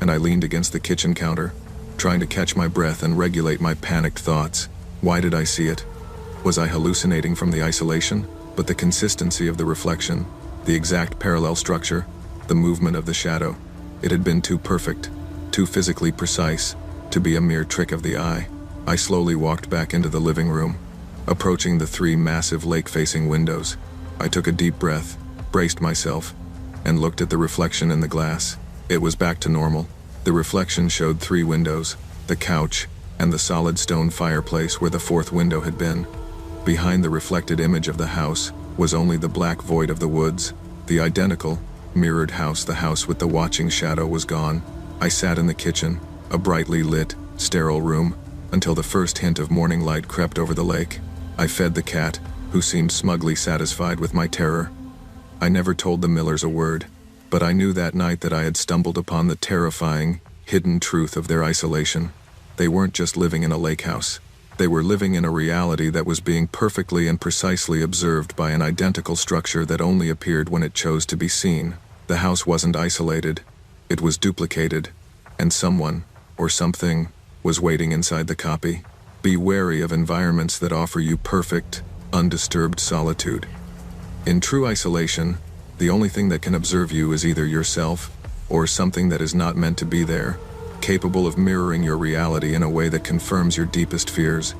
and I leaned against the kitchen counter, trying to catch my breath and regulate my panicked thoughts. Why did I see it? Was I hallucinating from the isolation? But the consistency of the reflection, the exact parallel structure, the movement of the shadow, it had been too perfect, too physically precise, to be a mere trick of the eye. I slowly walked back into the living room, approaching the 3 massive lake-facing windows. I took a deep breath, braced myself, and looked at the reflection in the glass. It was back to normal. The reflection showed 3 windows, the couch, and the solid stone fireplace where the fourth window had been. Behind the reflected image of the house was only the black void of the woods. The identical, mirrored house, the house with the watching shadow, was gone. I sat in the kitchen, a brightly lit, sterile room, until the first hint of morning light crept over the lake. I fed the cat, who seemed smugly satisfied with my terror. I never told the Millers a word, but I knew that night that I had stumbled upon the terrifying, hidden truth of their isolation. They weren't just living in a lake house. They were living in a reality that was being perfectly and precisely observed by an identical structure that only appeared when it chose to be seen. The house wasn't isolated. It was duplicated, and someone, or something, was waiting inside the copy. Be wary of environments that offer you perfect, undisturbed solitude. In true isolation, the only thing that can observe you is either yourself or something that is not meant to be there, capable of mirroring your reality in a way that confirms your deepest fears.